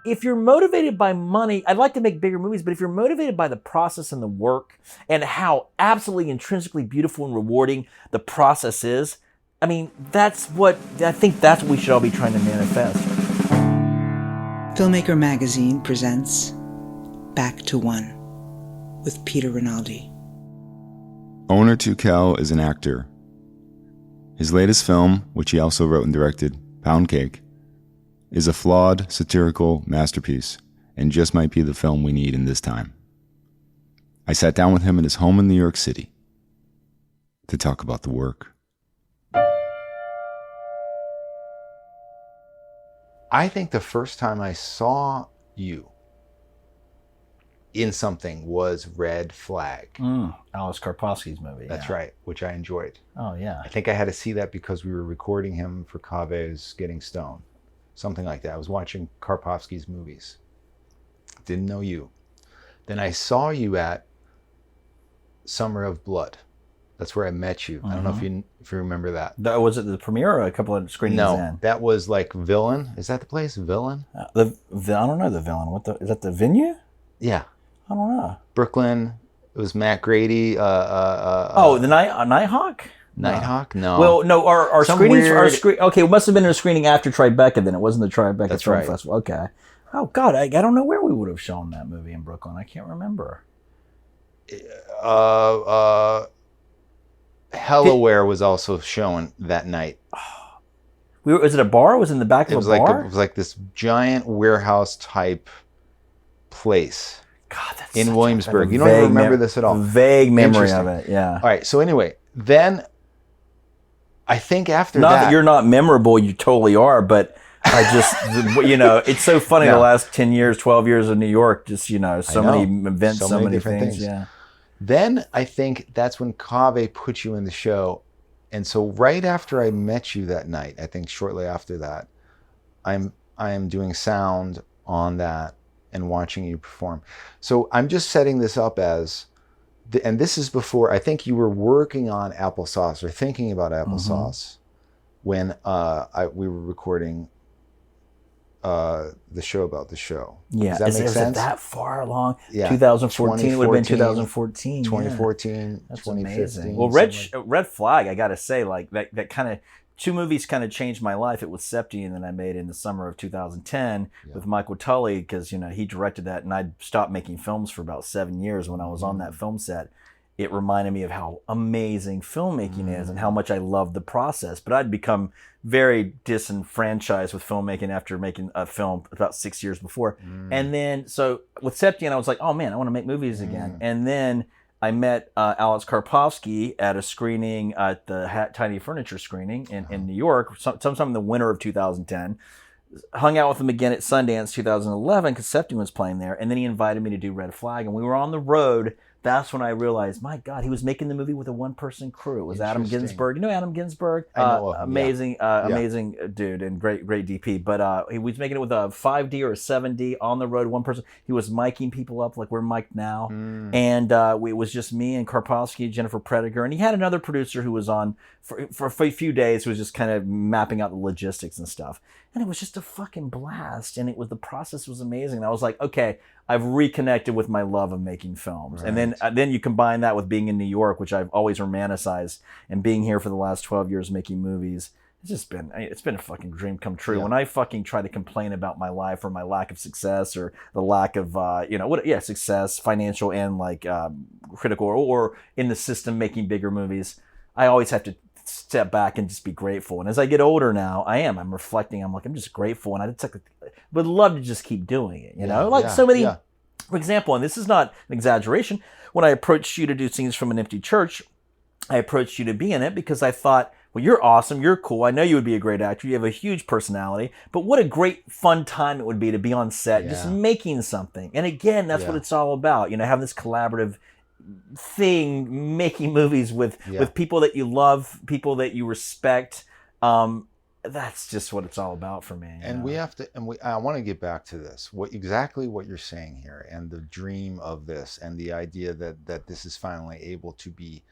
if you're motivated by money, I'd like to make bigger movies, but if you're motivated by the process and the work and how absolutely intrinsically beautiful and rewarding the process is, I mean, I think that's what we should all be trying to manifest. Filmmaker Magazine presents Back to One with Peter Rinaldi. Onur Tukel is an actor. His latest film, which he also wrote and directed, Poundcake, is a flawed, satirical masterpiece and just might be the film we need in this time. I sat down with him at his home in New York City to talk about the work. I think the first time I saw you in something was Red Flag. Alice Karpovsky's movie. That's right, which I enjoyed. Oh, yeah. I think I had to see that because we were recording him for Kave's Getting Stoned. Something like that. I was watching Karpovsky's movies. Didn't know you. Then I saw you at Summer of Blood. That's where I met you. I don't know if you remember that. Was it the premiere or a couple of screenings in? No, that was like Villain. Is that the place? Villain? I don't know the Villain. Is that the venue? Yeah. I don't know. Brooklyn. It was Matt Grady. The Nighthawk? Nighthawk? No. Well, no, our Some screenings weird... okay, it must have been a screening after Tribeca then. It wasn't the Tribeca That's Film right. Festival. Okay. Oh, God, I don't know where we would have shown that movie in Brooklyn. I can't remember. Hellaware was also shown that night. Was it a bar? Was it in the back of a bar? It was like this giant warehouse type place. God, that's in Williamsburg. You don't even remember this at all. Vague memory of it, yeah. All right, so anyway, then I think after not that you're not memorable, you totally are, but I just, it's so funny the last 10 years, 12 years in New York, just, so many events, so many different things. Yeah. Then I think that's when Kaveh put you in the show. And so right after I met you that night, I think shortly after that, I am doing sound on that and watching you perform. So I'm just setting this up as, and this is before, I think you were working on Applesauce or thinking about Applesauce when we were recording the show about the show. Yeah. Does that make sense? Is it that far along? Yeah. 2014, it would have been 2014. 2014, That's 2015. amazing. Well, Red Flag, I got to say, like that kind of, two movies kind of changed my life. It was Septian that I made in the summer of 2010 with Michael Tully, because he directed that, and I'd stopped making films for about 7 years. When I was on that film set, it reminded me of how amazing filmmaking is and how much I loved the process. But I'd become very disenfranchised with filmmaking after making a film about 6 years before. And then, so with Septian, I was like, oh man, I want to make movies again. And then I met Alex Karpovsky at a screening at the Tiny Furniture screening in New York, sometime in the winter of 2010. Hung out with him again at Sundance 2011 because Septian was playing there. And then he invited me to do Red Flag. And we were on the road. That's when I realized, my God, he was making the movie with a one-person crew. It was Adam Ginsberg. You know Adam Ginsberg? I know of him, amazing, amazing dude and great DP. But he was making it with a 5D or a 7D on the road, one person. He was miking people up like we're mic'd now. And it was just me and Karpovsky, Jennifer Prediger. And he had another producer who was on for a few days who was just kind of mapping out the logistics and stuff. And it was just a fucking blast. And the process was amazing. And I was like, okay, I've reconnected with my love of making films. Right. And then you combine that with being in New York, which I've always romanticized, and being here for the last 12 years making movies. It's been a fucking dream come true. Yeah. When I fucking try to complain about my life or my lack of success or the lack of, success, financial and critical or in the system making bigger movies, I always have to step back and just be grateful. And as I get older now, I'm reflecting. I'm just grateful, and I would love to just keep doing it. For example, and this is not an exaggeration, when I approached you to do Scenes from an Empty Church, I approached you to be in it because I thought, well, you're awesome, you're cool, I know you would be a great actor, you have a huge personality, but what a great fun time it would be to be on set just making something. And again, that's what it's all about, having this collaborative thing, making movies with people that you love, people that you respect. That's just what it's all about for me. And we have to, I want to get back to this, exactly what you're saying here, and the dream of this, and the idea that this is finally able to be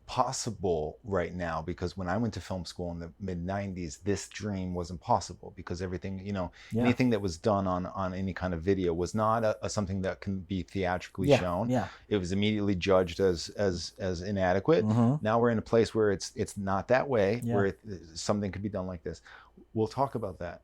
possible right now, because when I went to film school in the mid 90s, this dream wasn't possible, because everything, anything that was done on any kind of video was not something that can be theatrically shown. It was immediately judged as inadequate. Now we're in a place where it's not that way, where something could be done like this. We'll talk about that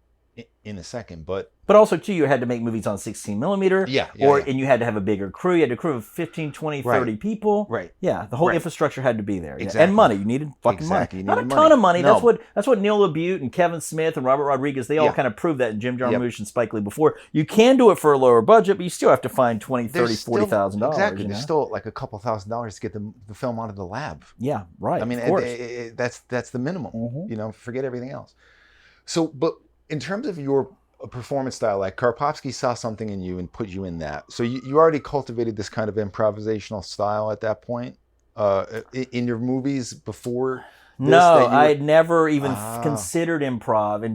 in a second, but also too, you had to make movies on 16 millimeter, and you had to have a bigger crew. You had a crew of 15, 20, 30 people. Yeah, the whole infrastructure had to be there. And money. You needed fucking money. Not a ton of money. No. That's what Neil LaBute and Kevin Smith and Robert Rodriguez, they all kind of proved that, and Jim Jarmusch and Spike Lee before. You can do it for a lower budget, but you still have to find $20,000, $30,000, $40,000. Exactly. There's still like a couple $1,000s to get the film out of the lab. Yeah, right. I mean, that's the minimum. Forget everything else. So, but in terms of your performance style, like Karpovsky saw something in you and put you in that. So you already cultivated this kind of improvisational style at that point in your movies before this? No, I had never even considered improv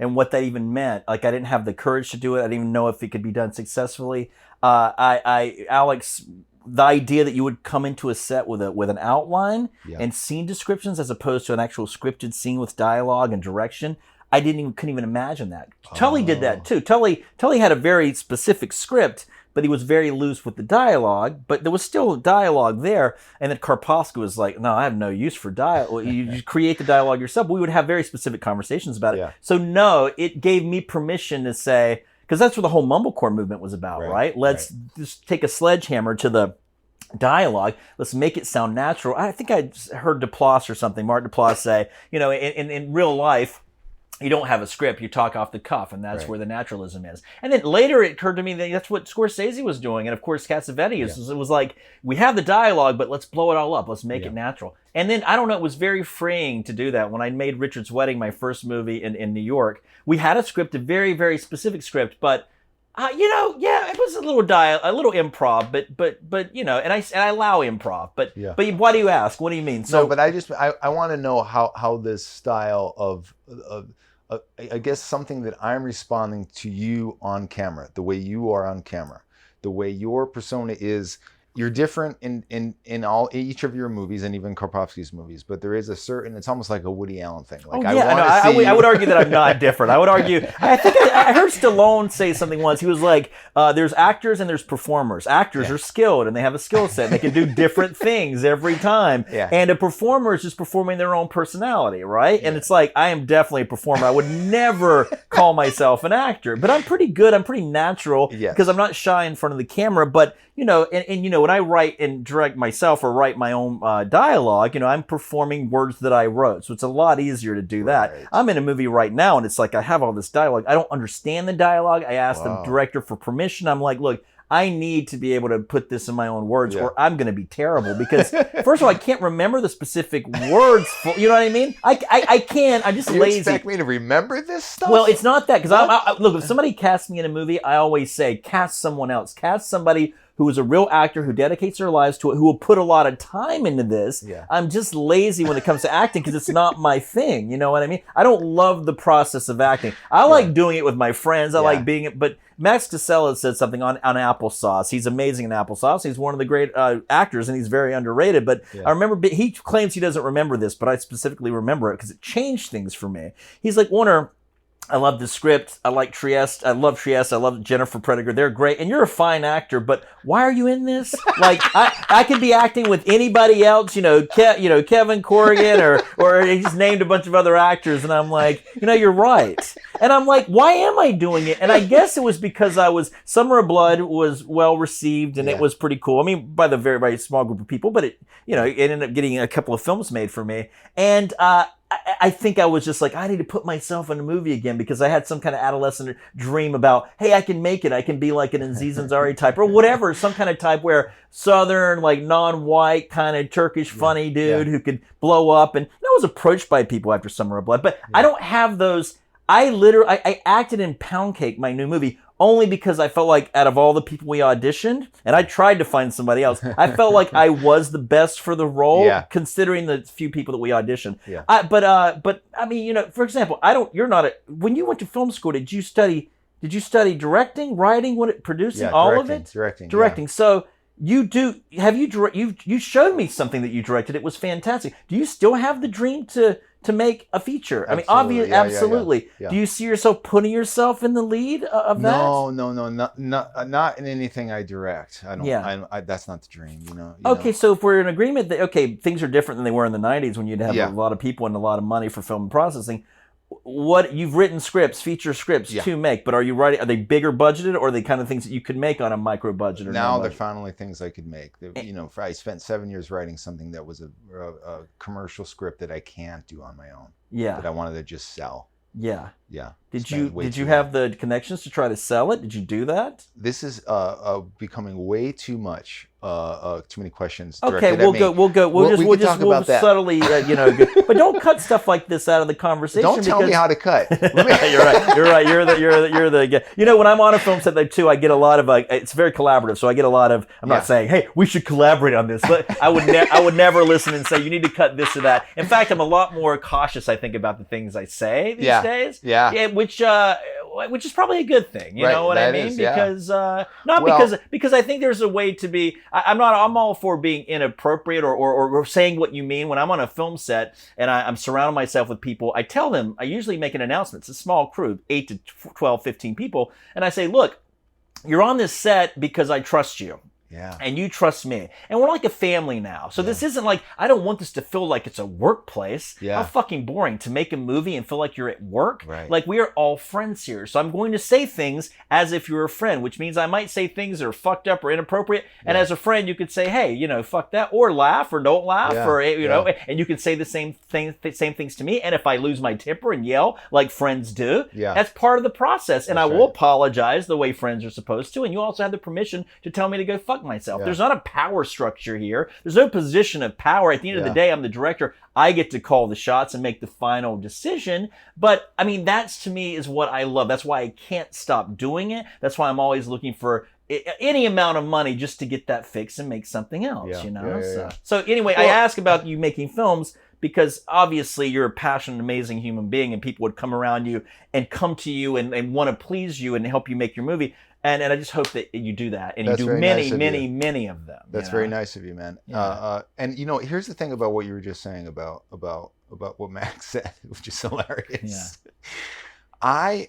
and what that even meant. Like, I didn't have the courage to do it. I didn't even know if it could be done successfully. Alex, the idea that you would come into a set with an outline and scene descriptions as opposed to an actual scripted scene with dialogue and direction, I couldn't even imagine that. Tully did that too. Tully had a very specific script, but he was very loose with the dialogue, but there was still dialogue there. And then Karpovsky was like, no, I have no use for dialogue. You create the dialogue yourself. We would have very specific conversations about it. So no, it gave me permission to say, because that's what the whole mumblecore movement was about, right? Let's just take a sledgehammer to the dialogue. Let's make it sound natural. I think I heard Duplass or something, Martin Duplass say, in real life, you don't have a script, you talk off the cuff, and that's where the naturalism is. And then later it occurred to me that that's what Scorsese was doing, and of course Cassavetes it was like, we have the dialogue, but let's blow it all up, let's make it natural. And then, I don't know, it was very freeing to do that. When I made Richard's Wedding, my first movie in New York, we had a script, a very, very specific script, but it was a little improv, but and I allow improv, but why do you ask? What do you mean? So, but I want to know how this style of I guess something that I'm responding to you on camera, the way you are on camera, the way your persona is. You're different in each of your movies, and even Karpovsky's movies, but there is a certain, it's almost like a Woody Allen thing. Like, I would argue that I'm not different. I would argue, I think I heard Stallone say something once. He was like, there's actors and there's performers. Actors are skilled and they have a skill set and they can do different things every time. And a performer is just performing their own personality, right? And it's like, I am definitely a performer. I would never call myself an actor, but I'm pretty good. I'm pretty natural because I'm not shy in front of the camera, but when I write and direct myself or write my own dialogue, I'm performing words that I wrote. So it's a lot easier to do that. I'm in a movie right now and it's like I have all this dialogue. I don't understand the dialogue. I asked the director for permission. I'm like, look, I need to be able to put this in my own words or I'm going to be terrible because first of all, I can't remember the specific words. You know what I mean? I can't. I'm just lazy. You expect me to remember this stuff? Well, it's not that because look, if somebody casts me in a movie, I always say cast someone else. Cast somebody who is a real actor, who dedicates their lives to it, who will put a lot of time into this. I'm just lazy when it comes to acting because it's not my thing. You know what I mean? I don't love the process of acting. I like doing it with my friends. I like being it. But Max Casella said something on Applesauce. He's amazing in Applesauce. He's one of the great actors, and he's very underrated. But I remember, he claims he doesn't remember this, but I specifically remember it because it changed things for me. He's like, Onur, I love the script. I like Trieste. I love Trieste. I love Jennifer Prediger. They're great. And you're a fine actor, but why are you in this? Like, I could be acting with anybody else, Kevin Corrigan or he just named a bunch of other actors. And I'm like, you're right. And I'm like, why am I doing it? And I guess it was because Summer of Blood was well received and it was pretty cool. I mean, by the very, very small group of people, but it ended up getting a couple of films made for me. And, I think I was just like, I need to put myself in a movie again because I had some kind of adolescent dream about, hey, I can make it. I can be like an Aziz Ansari type or whatever, some kind of type where Southern, like non-white kind of Turkish funny dude who could blow up. And I was approached by people after Summer of Blood, but I don't have those. I acted in Poundcake, my new movie, only because I felt like out of all the people we auditioned, and I tried to find somebody else, I felt like I was the best for the role, considering the few people that we auditioned. But I mean, for example, when you went to film school, did you study directing, writing, producing, all of it? Directing. So You showed me something that you directed. It was fantastic. Do you still have the dream to make a feature? Absolutely. I mean, obviously, absolutely. Yeah. Do you see yourself putting yourself in the lead of that? No, not in anything I direct. I don't. Yeah. That's not the dream. You know. Okay, so if we're in agreement that things are different than they were in the '90s when you'd have Yeah. a lot of people and a lot of money for film processing. What you've written scripts, feature scripts to make, but are you writing? Are they bigger budgeted, or are they kind of things that you could make on a micro budget? Or now no they're budget? finally things I could make. I spent 7 years writing something that was a commercial script that I can't do on my own. Yeah. That I wanted to just sell. Yeah. Yeah. Did you have the connections to try to sell it? Did you do that? This is becoming way too much. Too many questions. Okay, directed at me. We'll talk about that. subtly, but don't cut stuff like this out of the conversation. Don't tell me how to cut. You're right. You're the. When I'm on a film set too, I get a lot of it's very collaborative. So I get a lot of. I'm not saying, hey, we should collaborate on this, but I would never listen and say you need to cut this or that. In fact, I'm a lot more cautious, I think, about the things I say these days. Yeah. Which is probably a good thing. You know what I mean? Is, yeah. Because I think there's a way to be. I'm all for being inappropriate or saying what you mean. When I'm on a film set and I'm surrounding myself with people, I tell them, I usually make an announcement. It's a small crew, 8 to 12, 15 people. And I say, look, you're on this set because I trust you. Yeah. And you trust me. And we're like a family now. So this isn't like, I don't want this to feel like it's a workplace. Yeah. How fucking boring to make a movie and feel like you're at work. Right. Like we are all friends here. So I'm going to say things as if you're a friend, which means I might say things that are fucked up or inappropriate. Yeah. And as a friend, you could say, hey, fuck that, or laugh or don't laugh, or, and you can say the same things to me. And if I lose my temper and yell like friends do, that's part of the process. And I will apologize the way friends are supposed to. And you also have the permission to tell me to go fuck myself. There's not a power structure here. There's no position of power. At the end of the day, I'm the director. I get to call the shots and make the final decision. But I mean, that's to me is what I love. That's why I can't stop doing it. That's why I'm always looking for any amount of money just to get that fixed and make something else, So anyway, I ask about you making films because obviously you're a passionate, amazing human being and people would come around you and come to you and want to please you and help you make your movie. And I just hope that you do that, and you do many of them. That's very nice of you, man. Yeah. And here's the thing about what you were just saying about what Max said, which is hilarious. Yeah.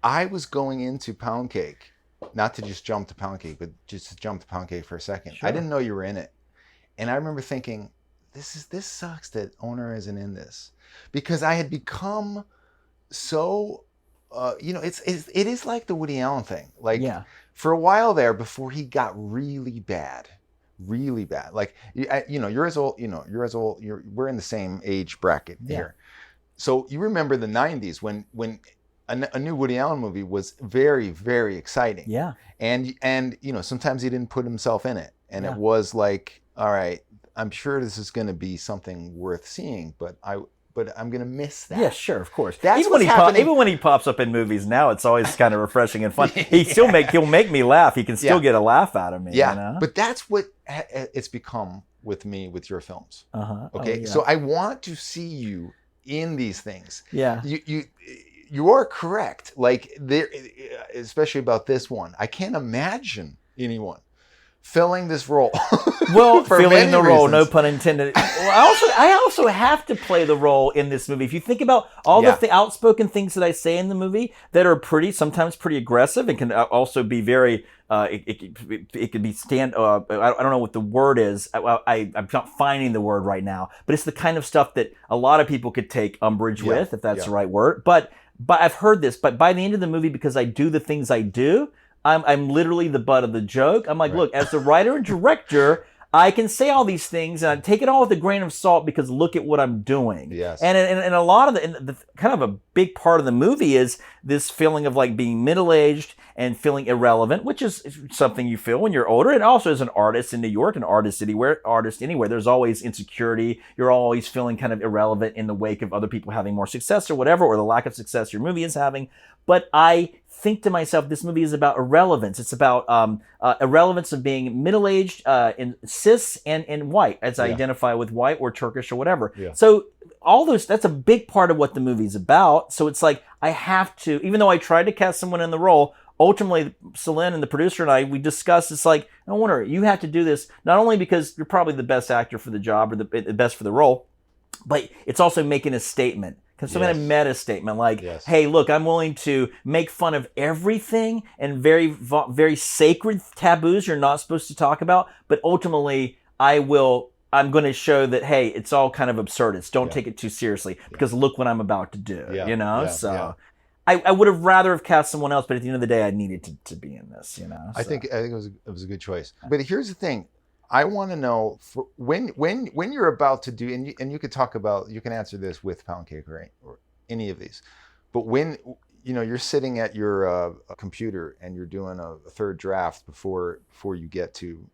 I was going into Poundcake, not to just jump to Poundcake, but just to jump to Poundcake for a second. Sure. I didn't know you were in it, and I remember thinking, this sucks that Onur isn't in this, because I had become so. It is like the Woody Allen thing. Like for a while there, before he got really bad. Like you're as old. We're in the same age bracket here. So you remember the '90s when a new Woody Allen movie was very, very exciting. Yeah. And sometimes he didn't put himself in it, and it was like, all right, I'm sure this is going to be something worth seeing, but I'm gonna miss that. Yeah, sure, of course. That's even when he pops up in movies now, it's always kind of refreshing and fun. He'll make me laugh. He can still get a laugh out of me. Yeah, but that's what it's become with me with your films. Okay, so I want to see you in these things. Yeah, you are correct. Like there, especially about this one, I can't imagine anyone filling this role. Well, filling the role, no pun intended. Well, I also have to play the role in this movie. If you think about all the outspoken things that I say in the movie that are sometimes pretty aggressive and can also be very, it could be I don't know what the word is. I'm not finding the word right now, but it's the kind of stuff that a lot of people could take umbrage with, if that's the right word. But I've heard this, but by the end of the movie, because I do the things I do, I'm literally the butt of the joke. I'm like, look, as the writer and director, I can say all these things and I take it all with a grain of salt because look at what I'm doing. Yes. And a lot of the kind of a big part of the movie is this feeling of like being middle-aged and feeling irrelevant, which is something you feel when you're older. And also as an artist in New York, an artist anywhere, there's always insecurity. You're always feeling kind of irrelevant in the wake of other people having more success or whatever, or the lack of success your movie is having. But I think to myself, this movie is about irrelevance. It's about irrelevance of being middle-aged, and cis and white, as I identify with white or Turkish or whatever. Yeah. So all those, that's a big part of what the movie's about. So it's like, I have to, even though I tried to cast someone in the role, ultimately, Celine and the producer and I, we discussed, it's like, no wonder you have to do this, not only because you're probably the best actor for the job or the best for the role, but it's also making a statement. Some kind of meta statement like, hey, look, I'm willing to make fun of everything and very sacred taboos you're not supposed to talk about, but ultimately I'm going to show that, hey, it's all kind of absurd. Don't take it too seriously because look what I'm about to do, you know? I would have rather have cast someone else, but at the end of the day, I needed to be in this, you know? So. I think it was a good choice. But here's the thing. I want to know when you're about to do, and you could talk about, you can answer this with Poundcake or any of these, but when you're sitting at your computer and you're doing a third draft before you get to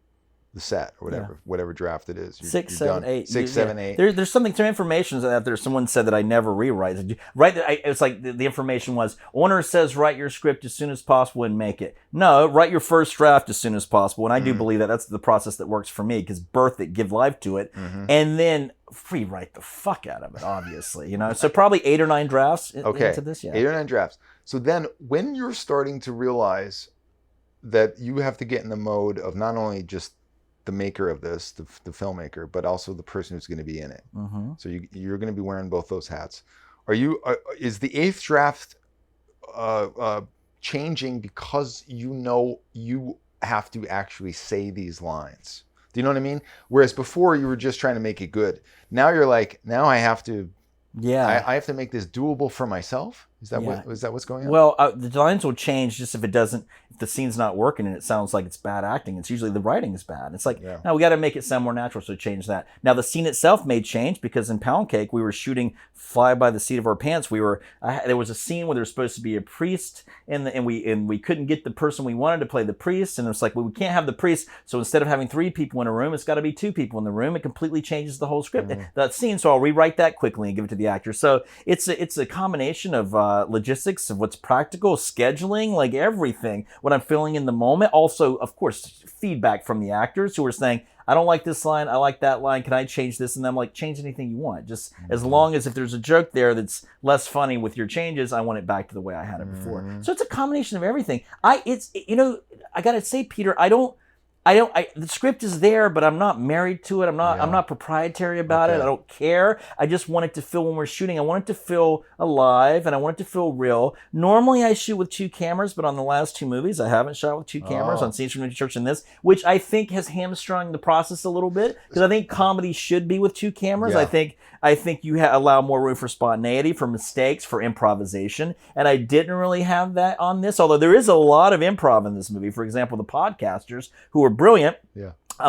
the set or whatever draft it is. 6, 7, 8. 6, 7, 8. There's some information out there. Someone said that I never rewrite. It's like the information was, Onur says write your script as soon as possible and make it. No, write your first draft as soon as possible. And I do believe that that's the process that works for me because birth it, give life to it. And then rewrite the fuck out of it, obviously. So probably 8 or 9 drafts into this. 8 or 9 drafts. So then when you're starting to realize that you have to get in the mode of not only just the maker of this, the filmmaker, but also the person who's going to be in it. So you're going to be wearing both those hats. Is the 8th draft changing because you have to actually say these lines? Do you know what I mean? Whereas before you were just trying to make it good. Now you're like, now I have to. I have to make this doable for myself. Is that what's going on? Well, the lines will change just if the scene's not working and it sounds like it's bad acting. It's usually the writing is bad. It's like, no, we got to make it sound more natural, so change that. Now, the scene itself may change because in Poundcake, we were shooting fly by the seat of our pants. There was a scene where there was supposed to be a priest and we couldn't get the person we wanted to play the priest. And it's like, well, we can't have the priest. So instead of having 3 people in a room, it's got to be 2 people in the room. It completely changes the whole script. That scene, so I'll rewrite that quickly and give it to the actor. So it's a combination of logistics of what's practical, scheduling, like everything, what I'm feeling in the moment. Also, of course, feedback from the actors who are saying, I don't like this line, I like that line, can I change this? And I'm like, change anything you want. Just as long as if there's a joke there that's less funny with your changes, I want it back to the way I had it before. So it's a combination of everything. I gotta say, Peter, the script is there, but I'm not married to it. I'm not proprietary about it. I don't care. I just want it to feel, when we're shooting, I want it to feel alive and I want it to feel real. Normally I shoot with 2 cameras, but on the last 2 movies, I haven't shot with 2 cameras on Scenes from New Church and this, which I think has hamstrung the process a little bit because I think comedy should be with 2 cameras. I think you allow more room for spontaneity, for mistakes, for improvisation. And I didn't really have that on this, although there is a lot of improv in this movie. For example, the podcasters who were brilliant.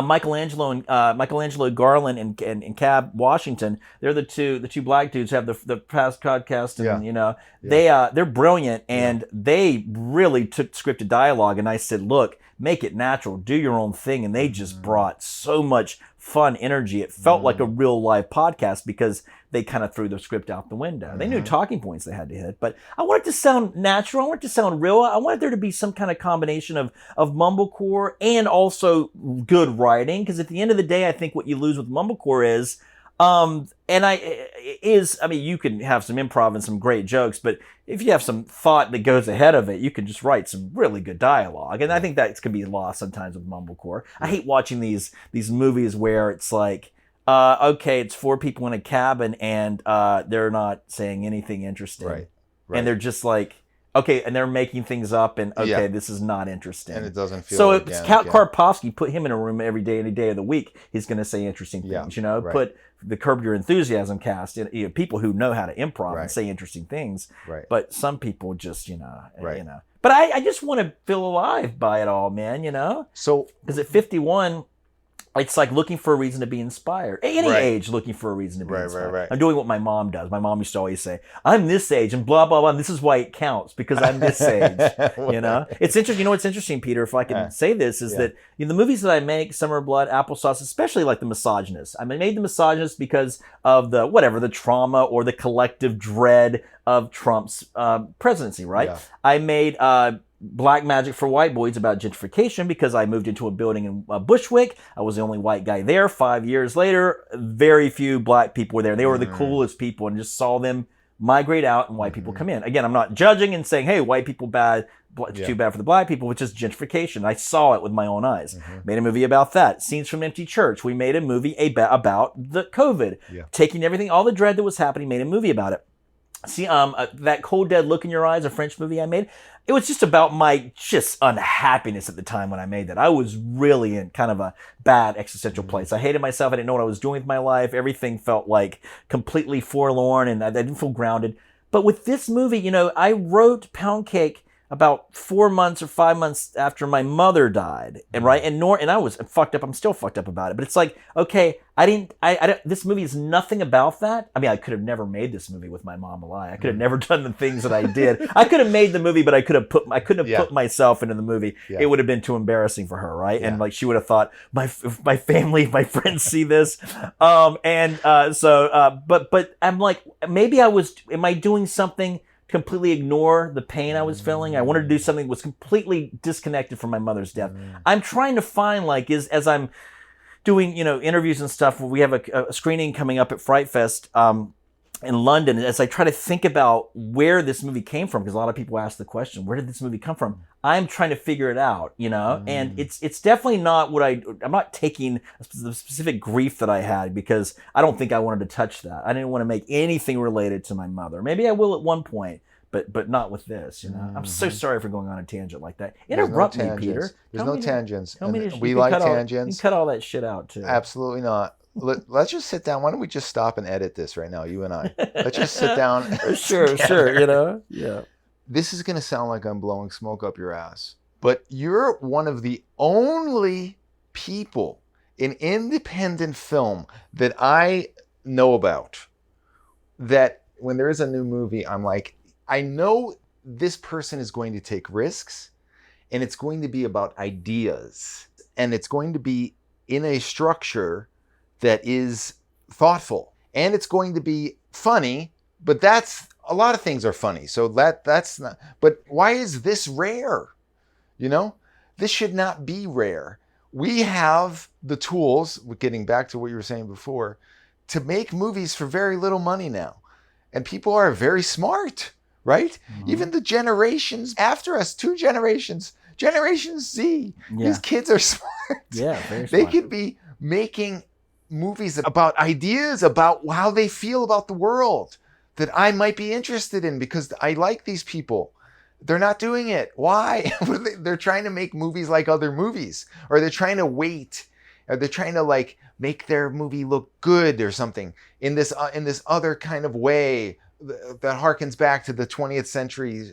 Michelangelo Garland and Cab Washington, they're the two black dudes who have the past podcast, and they're brilliant, and they really took scripted dialogue, and I said, look, make it natural, do your own thing, and they just brought so much fun energy. It felt like a real live podcast because they kind of threw the script out the window. They knew talking points they had to hit, but I want it to sound natural. I want it to sound real. I wanted there to be some kind of combination of mumblecore and also good writing, because at the end of the day, I think what you lose with mumblecore is, you can have some improv and some great jokes, but if you have some thought that goes ahead of it, you can just write some really good dialogue. And I think that can be lost sometimes with mumblecore. I hate watching these movies where it's like, it's 4 people in a cabin and they're not saying anything interesting. Right. And they're just like, okay, and they're making things up, and this is not interesting. And it doesn't feel so. If Karpovsky, put him in a room every day, any day of the week, he's going to say interesting things. Put the Curb Your Enthusiasm cast, people who know how to improv and say interesting things. Right. But some people just, But I just want to feel alive by it all, man. So because at 51. It's like looking for a reason to be inspired. Any age, looking for a reason to be inspired. Right. I'm doing what my mom does. My mom used to always say, I'm this age and blah, blah, blah. And this is why it counts, because I'm this age. It's interesting. What's interesting, Peter, if I can say this, is that the movies that I make, Summer of Blood, Applesauce, especially like The Misogynists. I made The Misogynists because of the trauma or the collective dread of Trump's presidency, right? Yeah. I made Black Magic for White Boys about gentrification because I moved into a building in Bushwick. I was the only white guy there. 5 years later, very few black people were there. They were the coolest people, and just saw them migrate out and white people come in. Again, I'm not judging and saying, hey, white people bad, it's too bad for the black people, which is gentrification. I saw it with my own eyes. Made a movie about that. Scenes from an Empty Church. We made a movie about the COVID. Taking everything, all the dread that was happening, made a movie about it. See, that Cold Dead Look in Your Eyes, a French movie I made, it was just about my unhappiness at the time when I made that. I was really in kind of a bad existential place. I hated myself. I didn't know what I was doing with my life. Everything felt like completely forlorn, and I didn't feel grounded. But with this movie, I wrote Poundcake about 4 months or 5 months after my mother died, and I was fucked up. I'm still fucked up about it. But it's like, okay, this movie is nothing about that. I mean, I could have never made this movie with my mom alive. I could have never done the things that I did. I could have made the movie, but I couldn't have put myself into the movie. It would have been too embarrassing for her, right? And like she would have thought, my family, my friends see this, but I'm like, maybe am I doing something? Completely ignore the pain I was feeling. I wanted to do something that was completely disconnected from my mother's death. I'm trying to find, as I'm doing, interviews and stuff, we have a screening coming up at Fright Fest in London, as I try to think about where this movie came from, because a lot of people ask the question, where did this movie come from? I'm trying to figure it out, and it's definitely not I'm not taking the specific grief that I had, because I don't think I wanted to touch that. I didn't want to make anything related to my mother. Maybe I will at one point, but not with this, I'm so sorry for going on a tangent like that. Interrupt me, Peter. There's no tangents. We like tangents. You cut all that shit out, too. Absolutely not. Let's just sit down. Why don't we just stop and edit this right now, you and I? Let's just sit down. Sure. Yeah. This is going to sound like I'm blowing smoke up your ass, but you're one of the only people in independent film that I know about that when there is a new movie, I'm like, I know this person is going to take risks, and it's going to be about ideas, and it's going to be in a structure that is thoughtful, and it's going to be funny, but that's a lot of things are funny. So that's not, but why is this rare? This should not be rare. We have the tools, getting back to what you were saying before, to make movies for very little money now. And people are very smart, right? Even the generations after us, 2 generations, Generation Z, these kids are smart. Yeah, very smart. They could be making movies about ideas, about how they feel about the world that I might be interested in because I like these people. They're not doing it. Why? They're trying to make movies like other movies, or they're trying to wait, or they're trying to make their movie look good or something in this other kind of way that harkens back to the 20th century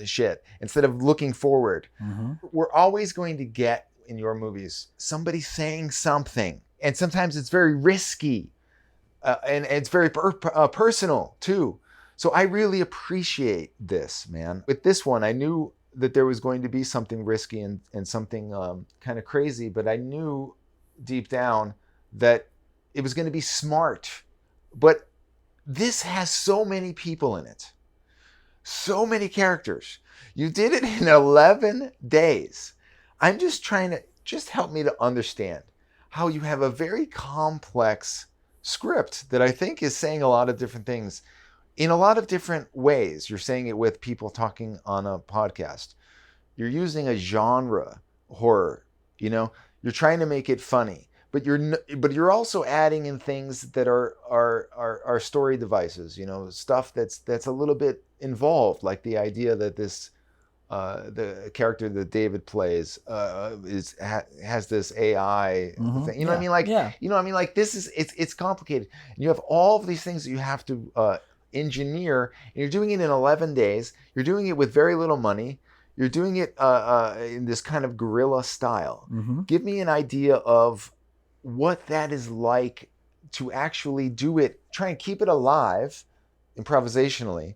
shit instead of looking forward. We're always going to get in your movies somebody saying something. And sometimes it's very risky, and it's very personal too. So I really appreciate this, man. With this one, I knew that there was going to be something risky and something kind of crazy, but I knew deep down that it was going to be smart. But this has so many people in it, so many characters. You did it in 11 days. I'm just trying to help me to understand how you have a very complex script that I think is saying a lot of different things in a lot of different ways. You're saying it with people talking on a podcast. You're using a genre horror, you're trying to make it funny, but you're also adding in things that are story devices, stuff that's a little bit involved, like the idea that this the character that David plays has this AI thing. You know what I mean? Like this is it's complicated. And you have all of these things that you have to engineer, and you're doing it in 11 days. You're doing it with very little money. You're doing it in this kind of guerrilla style. Give me an idea of what that is like to actually do it. Try and keep it alive improvisationally,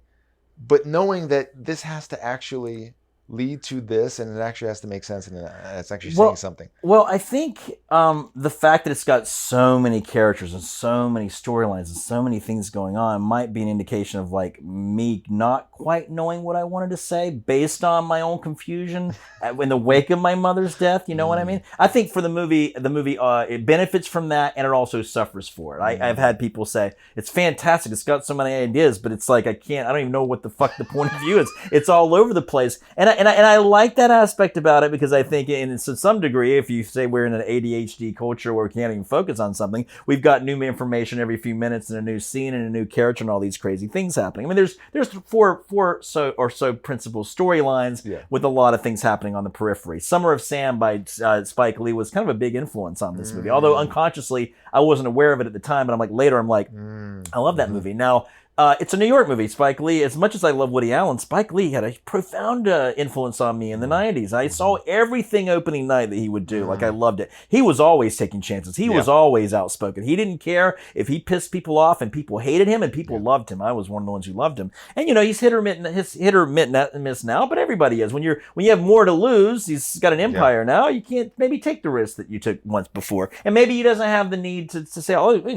but knowing that this has to actually lead to this, and it actually has to make sense, and it's actually saying something. Well, I think the fact that it's got so many characters and so many storylines and so many things going on might be an indication of like me not quite knowing what I wanted to say based on my own confusion in the wake of my mother's death. You know what I mean? I think for the movie it benefits from that, and it also suffers for it. I've had people say it's fantastic, it's got so many ideas, but it's like I don't even know what the fuck the point of view is. It's all over the place, and I like that aspect about it, because I think, to some degree, if you say we're in an ADHD culture where we can't even focus on something, we've got new information every few minutes and a new scene and a new character and all these crazy things happening. I mean, there's four or so principal storylines with a lot of things happening on the periphery. Summer of Sam by Spike Lee was kind of a big influence on this movie, although unconsciously I wasn't aware of it at the time, but I'm like, later I'm like, I love that movie. Now, it's a New York movie. Spike Lee, as much as I love Woody Allen, Spike Lee had a profound influence on me in the 90s. I saw everything opening night that he would do. Like, I loved it. He was always taking chances. He was always outspoken. He didn't care if he pissed people off, and people hated him and people loved him. I was one of the ones who loved him. And, he's hit or miss now, but everybody is. When you have more to lose, he's got an empire now, you can't maybe take the risk that you took once before. And maybe he doesn't have the need to say,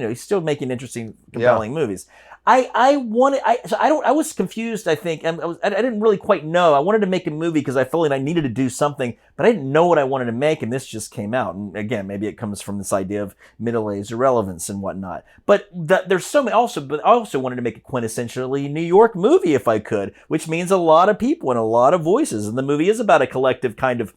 he's still making interesting, compelling movies. I was confused, I think, and I didn't really quite know. I wanted to make a movie because I felt like I needed to do something, but I didn't know what I wanted to make, and this just came out. And again, maybe it comes from this idea of middle-aged irrelevance and whatnot. But there's so many but I also wanted to make a quintessentially New York movie if I could, which means a lot of people and a lot of voices. And the movie is about a collective kind of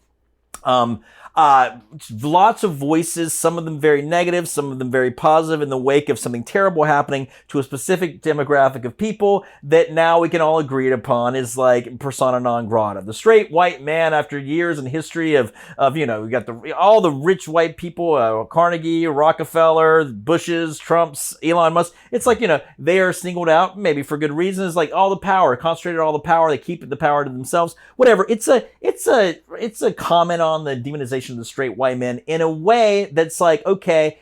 lots of voices, some of them very negative, some of them very positive, in the wake of something terrible happening to a specific demographic of people that now we can all agree upon is like persona non grata. The straight white man, after years in history of we got all the rich white people, Carnegie, Rockefeller, Bushes, Trumps, Elon Musk. It's like, they are singled out, maybe for good reasons, like all the power, concentrated all the power, they keep the power to themselves, whatever. It's a comment on the demonization of the straight white man in a way that's like, okay,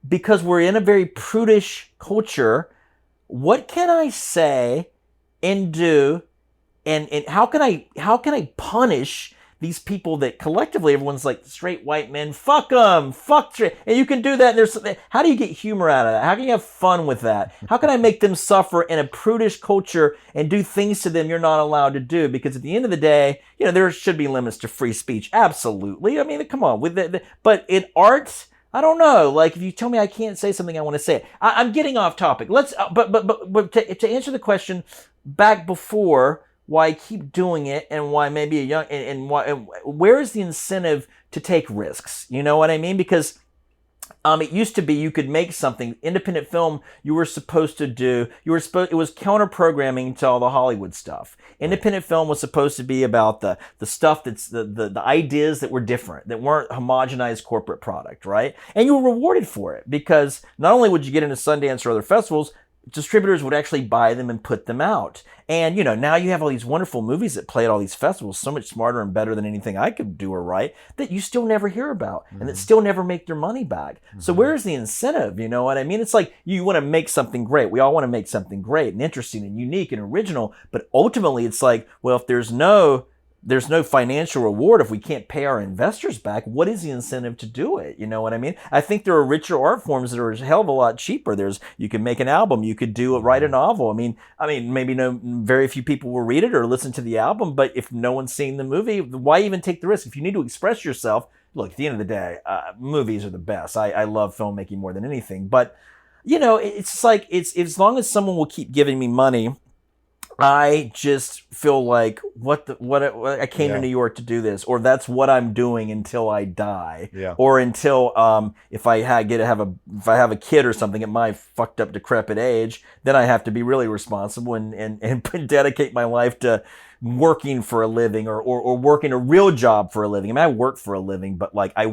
because we're in a very prudish culture, what can I say and do, and how can I punish these people that collectively everyone's like, straight white men, fuck them, fuck straight, and you can do that. And how do you get humor out of that? How can you have fun with that? How can I make them suffer in a prudish culture and do things to them you're not allowed to do? Because at the end of the day, there should be limits to free speech. Absolutely. I mean, come on. But in art, I don't know. Like, if you tell me I can't say something, I want to say it. I'm getting off topic. Let's. But to answer the question back before, why I keep doing it, and why maybe a young and where is the incentive to take risks? You know what I mean? Because it used to be you could make something independent film. You were supposed to do. It was counter programming to all the Hollywood stuff. Independent film was supposed to be about the stuff that's the ideas that were different, that weren't homogenized corporate product, right? And you were rewarded for it, because not only would you get into Sundance or other festivals, distributors would actually buy them and put them out. And, now you have all these wonderful movies that play at all these festivals, so much smarter and better than anything I could do or write, that you still never hear about and that still never make their money back. So where's the incentive? You know what I mean? It's like, you want to make something great. We all want to make something great and interesting and unique and original. But ultimately, it's like, well, if there's no financial reward, if we can't pay our investors back, what is the incentive to do it? You know what I mean? I think there are richer art forms that are a hell of a lot cheaper. You could make an album, you could write a novel. I mean, maybe very few people will read it or listen to the album, but if no one's seen the movie, why even take the risk? If you need to express yourself, look, at the end of the day, movies are the best. I love filmmaking more than anything, but it's like, it's as long as someone will keep giving me money, I just feel like I came to New York to do this, or that's what I'm doing until I die, or until if I have a kid or something at my fucked up decrepit age, then I have to be really responsible and dedicate my life to working for a living or working a real job for a living. I mean, I work for a living, but like I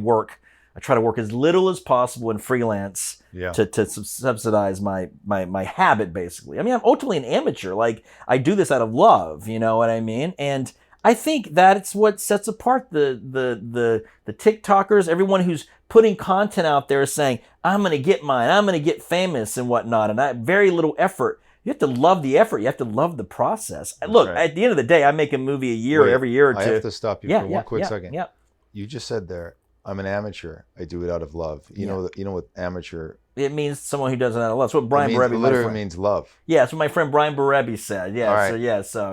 try to work as little as possible in freelance to subsidize my habit, basically. I mean, I'm ultimately an amateur. Like, I do this out of love, you know what I mean? And I think that's what sets apart the TikTokers, everyone who's putting content out there saying, I'm going to get mine, I'm going to get famous and whatnot. And very little effort You have to love the effort. You have to love the process. Look, at the end of the day, I make a movie a year, every year or two. I have to stop you for one quick second. Yeah. You just said there, I'm an amateur. I do it out of love. You know what amateur. It means someone who does it out of love. That's what Brian Berebi literally means love. Yeah, that's what my friend Brian Berebi said. Yeah, right. So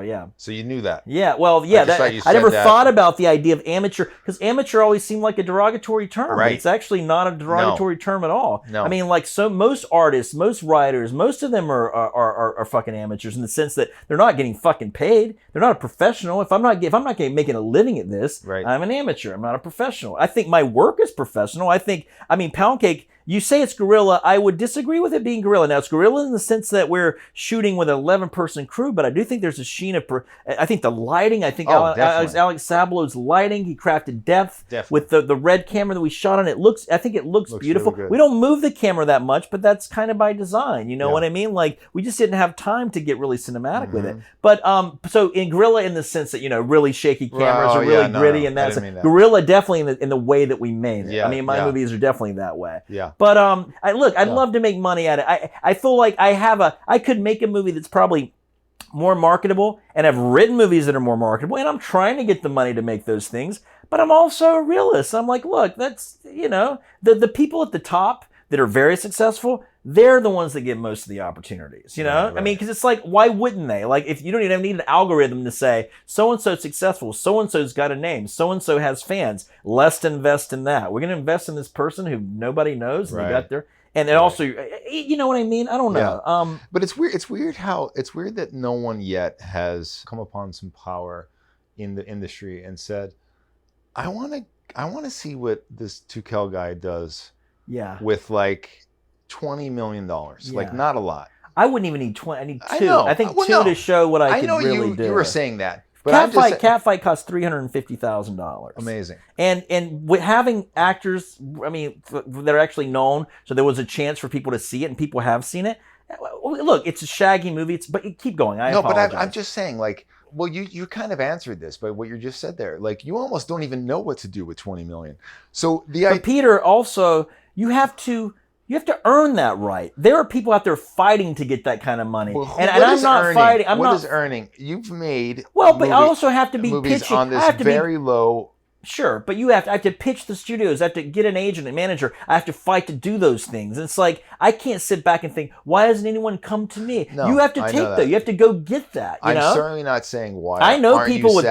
you knew that. Yeah, well, yeah. I never thought about the idea of amateur, because amateur always seemed like a derogatory term. Right. But it's actually not a derogatory term at all. No. I mean, like, so most artists, most writers, most of them are fucking amateurs in the sense that they're not getting fucking paid. They're not a professional. If I'm not making a living at this, I'm an amateur. I'm not a professional. I think my work is professional. Poundcake. You say it's guerrilla. I would disagree with it being guerrilla. Now, it's guerrilla in the sense that we're shooting with an 11-person crew, but I do think there's a sheen of... I think the lighting, Alex Sablow's lighting, he crafted depth with the red camera that we shot on. I think it looks beautiful. Really we don't move the camera that much, but that's kind of by design. You know what I mean? Like, we just didn't have time to get really cinematic with it. But, so in guerrilla in the sense that, really shaky cameras are really gritty, and that's... Guerrilla definitely in the way that we made it. Yeah, my movies are definitely that way. Yeah. But I'd love to make money at it. I feel like I could make a movie that's probably more marketable, and I've written movies that are more marketable, and I'm trying to get the money to make those things. But I'm also a realist. I'm like, look, that's the people at the top that are very successful, they're the ones that get most of the opportunities, Right. I mean, because it's like, why wouldn't they? Like, if you don't even need an algorithm to say, so-and-so's successful, so-and-so's got a name, so-and-so has fans, let's invest in that. We're going to invest in this person who nobody knows, and they got there. And then also, you know what I mean? I don't know. Yeah. But it's weird that no one yet has come upon some power in the industry and said, I want to see what this Tukel guy does. Yeah. With like $20 million. Like, not a lot. I wouldn't even need 20. I need 2. I think 2 to show what I could really do. You were saying that. But Catfight cost $350,000. Amazing. And with having actors, that are actually known, so there was a chance for people to see it, and people have seen it. Look, it's a shaggy movie. But keep going. Apologize. But I'm just saying, like, well, you kind of answered this by what you just said there. Like, you almost don't even know what to do with $20 million. So but Peter, also, you have to earn that right. There are people out there fighting to get that kind of money. Well, and I'm not fighting. What is earning? You've made but I also have to be movies pitching on this very low. Sure, but I have to pitch the studios. I have to get an agent and manager. I have to fight to do those things. It's like, I can't sit back and think, why hasn't anyone come to me? No, you have to take that. You have to go get that. I'm certainly not saying why. I know people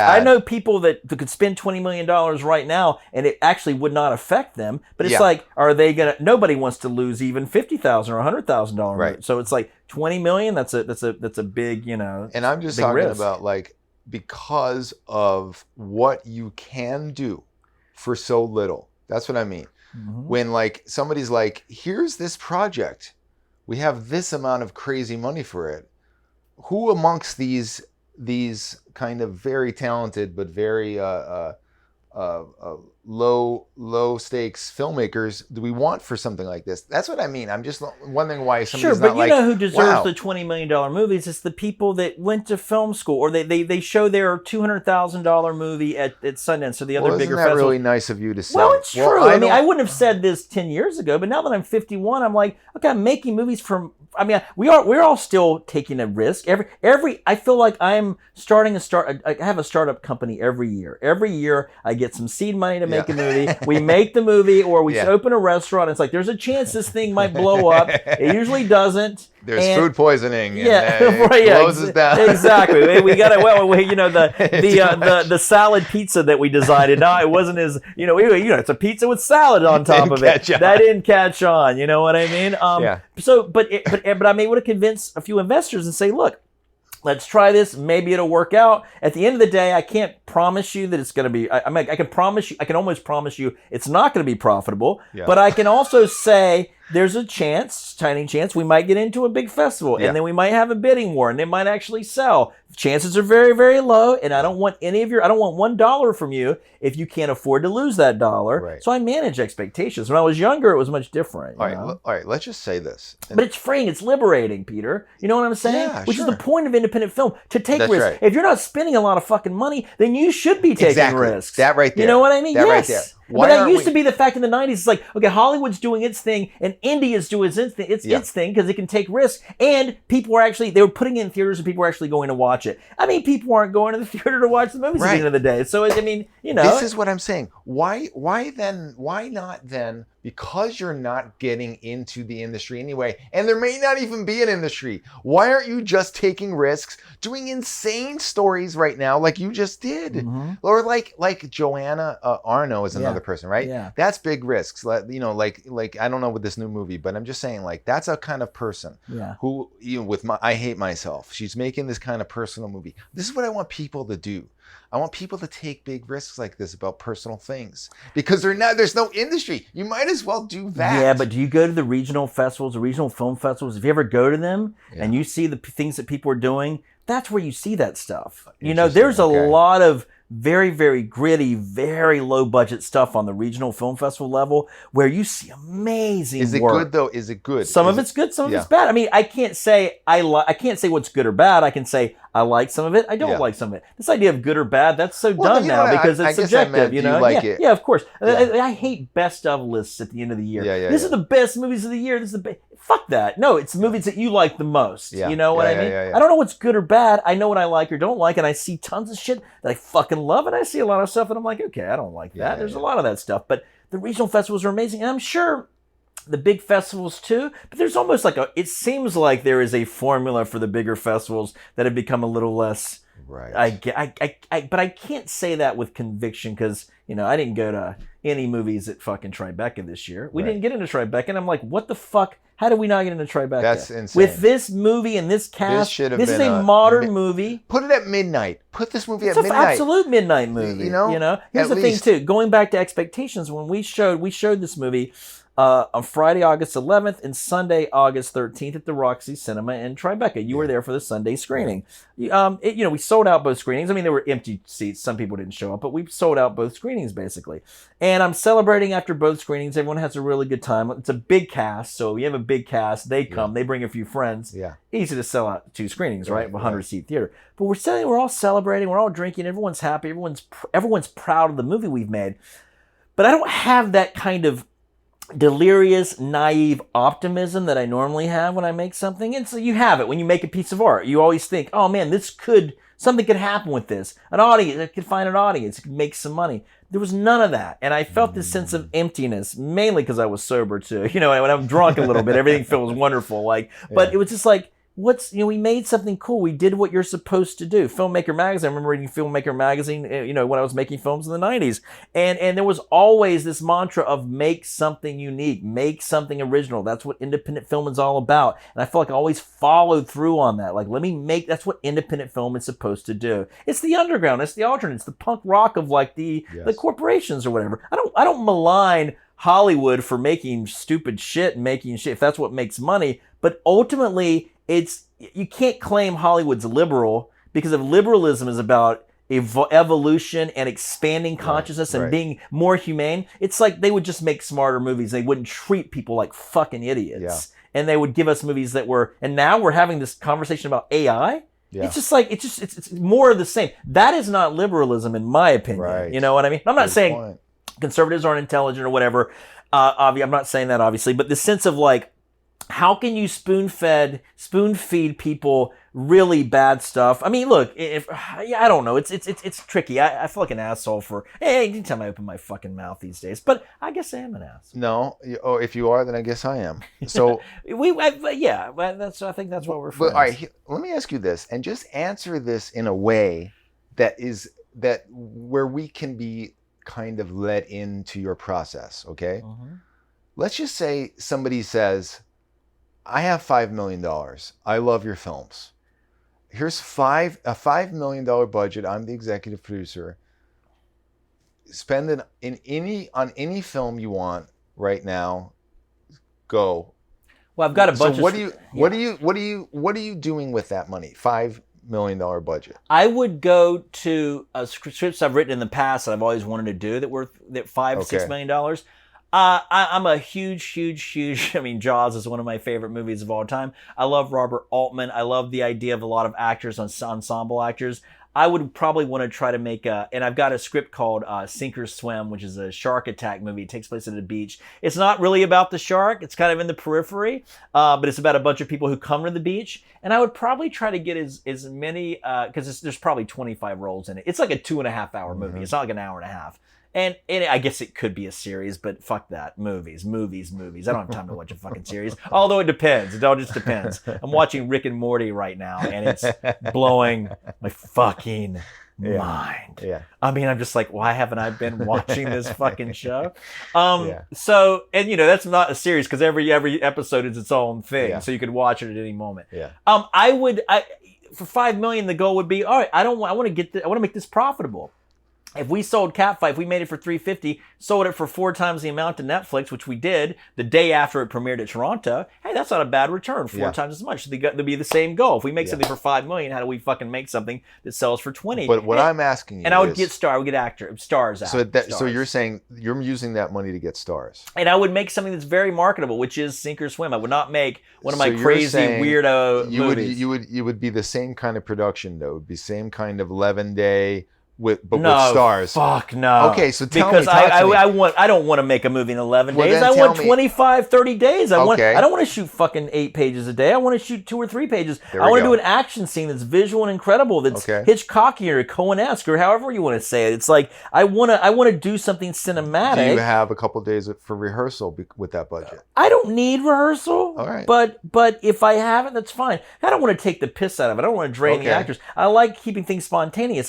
that could spend $20 million right now, and it actually would not affect them. But it's like, are they gonna? Nobody wants to lose even $50,000 or $100,000. Right. So it's like $20 million. That's a big, And I'm just talking about, like, because of what you can do for so little. That's what I mean. Mm-hmm. When, like, somebody's like, here's this project, we have this amount of crazy money for it. Who amongst these kind of very talented but very low stakes filmmakers do we want for something like this? That's what I mean. I'm just wondering why somebody's not like, Sure, but you know who deserves the $20 million movies? It's the people that went to film school, or they show their $200,000 movie at Sundance or the other bigger festivals. Isn't that really nice of you to say? Well, it's true. I wouldn't have said this 10 years ago, but now that I'm 51, I'm like, okay, I'm making movies from... we're all still taking a risk. I feel like I'm I have a startup company every year. Every year I get some seed money to make a movie. We make the movie, or we open a restaurant. It's like, there's a chance this thing might blow up. It usually doesn't. There's food poisoning. And closes down. Exactly. We got the salad pizza that we designed. And now it wasn't as it's a pizza with salad on top of it. That didn't catch on. You know what I mean? So, but I'm able to convince a few investors and say, look, let's try this. Maybe it'll work out. At the end of the day, I can't promise you that it's going to be. I can almost promise you it's not going to be profitable. Yeah. But I can also say there's a chance, tiny chance, we might get into a big festival, and then we might have a bidding war, and it might actually sell. Chances are very, very low, and I don't want $1 from you if you can't afford to lose that dollar. Right. So I manage expectations. When I was younger, it was much different. All right. Let's just say this. But it's freeing. It's liberating, Peter. You know what I'm saying? Yeah, Which is the point of independent film, to take risks. Right. If you're not spending a lot of fucking money, then you should be taking risks. That right there. You know what I mean? That yes. right there. But that used to be the fact in the 90s. It's like, okay, Hollywood's doing its thing and India's doing its thing because it can take risks. And people were they were putting it in theaters and people were actually going to watch it. I mean, people aren't going to the theater to watch the movies at the end of the day. So, I mean, This is what I'm saying. Why not then? Because you're not getting into the industry anyway, and there may not even be an industry. Why aren't you just taking risks, doing insane stories right now like you just did? Mm-hmm. Or like Joanna Arno is another person, right? Yeah. That's big risks. Like I don't know with this new movie, but I'm just saying like that's a kind of person who with I Hate Myself. She's making this kind of personal movie. This is what I want people to do. I want people to take big risks like this about personal things because there's no industry. You might as well do that. Yeah, but do you go to the regional festivals, the regional film festivals? If you ever go to them and you see the things that people are doing, that's where you see that stuff. There's a lot of very, very gritty, very low budget stuff on the regional film festival level where you see amazing work. Is it good though? Is it good? Some of it's good, some of it's bad. I mean, I can't say I can't say what's good or bad. I can say I like some of it. I don't like some of it. This idea of good or bad, that's so done now because it's subjective. Do you like it? Yeah, of course. Yeah. I hate best of lists at the end of the year. This is the best movies of the year. This is the best. Fuck that. No, it's movies that you like the most. Yeah. You know what I mean? I don't know what's good or bad. I know what I like or don't like, and I see tons of shit that I fucking love, and I see a lot of stuff that I'm like, okay, I don't like that. There's a lot of that stuff. But the regional festivals are amazing, and I'm sure the big festivals too, but there's almost it seems like there is a formula for the bigger festivals that have become a little less. Right. But I can't say that with conviction because, I didn't go to any movies at fucking Tribeca this year. We didn't get into Tribeca, and I'm like, what the fuck? How did we not get into Tribeca? That's insane. With this movie and this cast, this is a modern movie. Put it at midnight. Put this movie at midnight. It's an absolute midnight movie. Here's the thing too. Going back to expectations, when we showed this movie on Friday, August 11th and Sunday, August 13th at the Roxy Cinema in Tribeca. You were there for the Sunday screening. We sold out both screenings. I mean, there were empty seats. Some people didn't show up, but we sold out both screenings basically. And I'm celebrating after both screenings. Everyone has a really good time. It's a big cast, so you have a big cast. They come. They bring a few friends. Yeah. Easy to sell out 2 screenings, right? 100-seat theater. But we're all celebrating. We're all drinking. Everyone's happy. Everyone's proud of the movie we've made. But I don't have that kind of delirious, naive optimism that I normally have when I make something. And so you have it when you make a piece of art. You always think, oh man, something could happen with this. An audience, it could find an audience, it could make some money. There was none of that. And I felt this sense of emptiness, mainly because I was sober too. When I'm drunk a little bit, everything feels wonderful. But it was just like, we made something cool. We did what you're supposed to do. Filmmaker Magazine. I remember reading Filmmaker Magazine, when I was making films in the 90s. And there was always this mantra of make something unique, make something original. That's what independent film is all about. And I feel like I always followed through on that. That's what independent film is supposed to do. It's the underground. It's the alternate. It's the punk rock of the corporations or whatever. I don't malign Hollywood for making stupid shit and making shit if that's what makes money. But ultimately, you can't claim Hollywood's liberal because if liberalism is about evolution and expanding consciousness and being more humane, it's like they would just make smarter movies. They wouldn't treat people like fucking idiots. And they would give us movies that and now we're having this conversation about AI. Yeah. It's just it's more of the same. That is not liberalism in my opinion. Right. You know what I mean? I'm not saying conservatives aren't intelligent or whatever. I'm not saying that obviously, but the sense of how can you spoon feed people really bad stuff? I mean, look, I don't know. It's tricky. I feel like an asshole for anytime I open my fucking mouth these days. But I guess I am an asshole. No, if you are, then I guess I am. So I think that's what we're. But all right, let me ask you this, and just answer this in a way where we can be kind of let into your process. Okay, let's just say somebody says, I have $5 million. I love your films. Here's a $5 million budget. I'm the executive producer. Spend it on any film you want right now. Go. Well, I've got a bunch. So what are you doing with that money? $5 million budget. I would go to scripts I've written in the past that I've always wanted to do that were $6 million. I'm a huge, I mean, Jaws is one of my favorite movies of all time. I love Robert Altman. I love the idea of a lot of actors, ensemble actors. I would probably want to try to make and I've got a script called Sink or Swim, which is a shark attack movie. It takes place at a beach. It's not really about the shark. It's kind of in the periphery, but it's about a bunch of people who come to the beach. And I would probably try to get as many, because there's probably 25 roles in it. It's like a 2.5 hour movie. It's not like an hour and a half. And I guess it could be a series, but fuck that. Movies. I don't have time to watch a fucking series. Although it depends. It all just depends. I'm watching Rick and Morty right now, and it's blowing my fucking mind. Yeah. I mean, I'm just like, why haven't I been watching this fucking show? So, and that's not a series because every episode is its own thing. Yeah. So you could watch it at any moment. Yeah. For $5 million, the goal would be, all right, I want to make this profitable. If we sold Catfight, if we made it for $350, sold it for 4 times the amount to Netflix, which we did the day after it premiered at Toronto, hey, that's not a bad return. 4 times as much. So they'll be the same goal. If we make something for $5 million, how do we fucking make something that sells for 20? But what I'm asking you, and I would get stars out. So you're saying you're using that money to get stars, and I would make something that's very marketable, which is Sink or Swim. I would not make one of my you're crazy saying weirdo movies. You would be the same kind of production though. It would be same kind of 11-day. With stars. Fuck no. Okay, so because I don't want to make a movie in 11 days. I want 25, 30 days. I don't want to shoot fucking 8 pages a day. I want to shoot 2 or 3 pages. I want to do an action scene that's visual and incredible, that's Hitchcockian or Coen-esque or however you want to say it. It's like I want to do something cinematic. Do you have a couple days for rehearsal with that budget? I don't need rehearsal. All right. But if I have it, that's fine. I don't want to take the piss out of it. I don't want to drain the actors. I like keeping things spontaneous.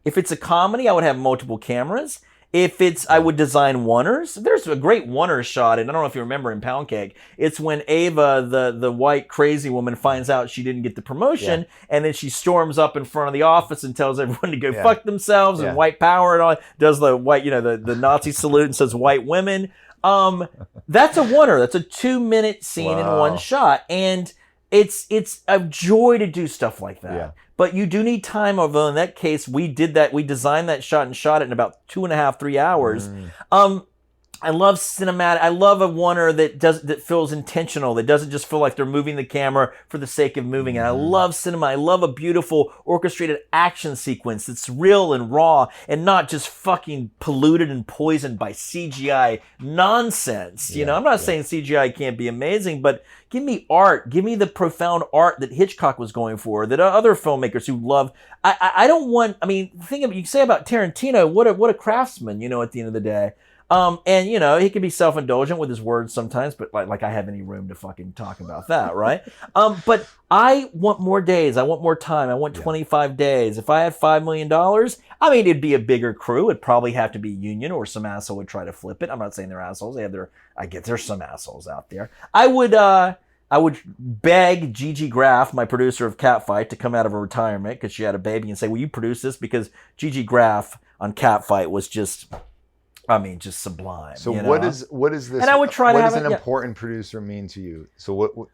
If it's a comedy, I would have multiple cameras. I would design oneers. There's a great oneer shot, and I don't know if you remember in Poundcake. It's when Ava, the white crazy woman, finds out she didn't get the promotion, and then she storms up in front of the office and tells everyone to go fuck themselves and white power and all. Does the white, the Nazi salute and says white women. That's a oneer. That's a 2-minute scene in one shot, and it's a joy to do stuff like that. Yeah. But you do need time, although in that case, we did that. We designed that shot and shot it in about 2.5, 3 hours. I love cinematic. I love a oneer that feels intentional, that doesn't just feel like they're moving the camera for the sake of moving it. I love cinema. I love a beautiful orchestrated action sequence that's real and raw and not just fucking polluted and poisoned by CGI nonsense. I'm not saying CGI can't be amazing, but give me art. Give me the profound art that Hitchcock was going for, that other filmmakers who love. I don't want. I mean, think of you say about Tarantino. What a craftsman. At the end of the day. And he can be self-indulgent with his words sometimes, but like I have any room to fucking talk about that, right? But I want more days. I want more time. I want 25 days. If I had $5 million, I mean, it'd be a bigger crew. It'd probably have to be union or some asshole would try to flip it. I'm not saying they're assholes. I get there's some assholes out there. I would beg Gigi Graff, my producer of Catfight, to come out of her retirement because she had a baby and say, will you produce this? Because Gigi Graff on Catfight was just sublime. So what is this? And I would try to have an important producer mean to you? So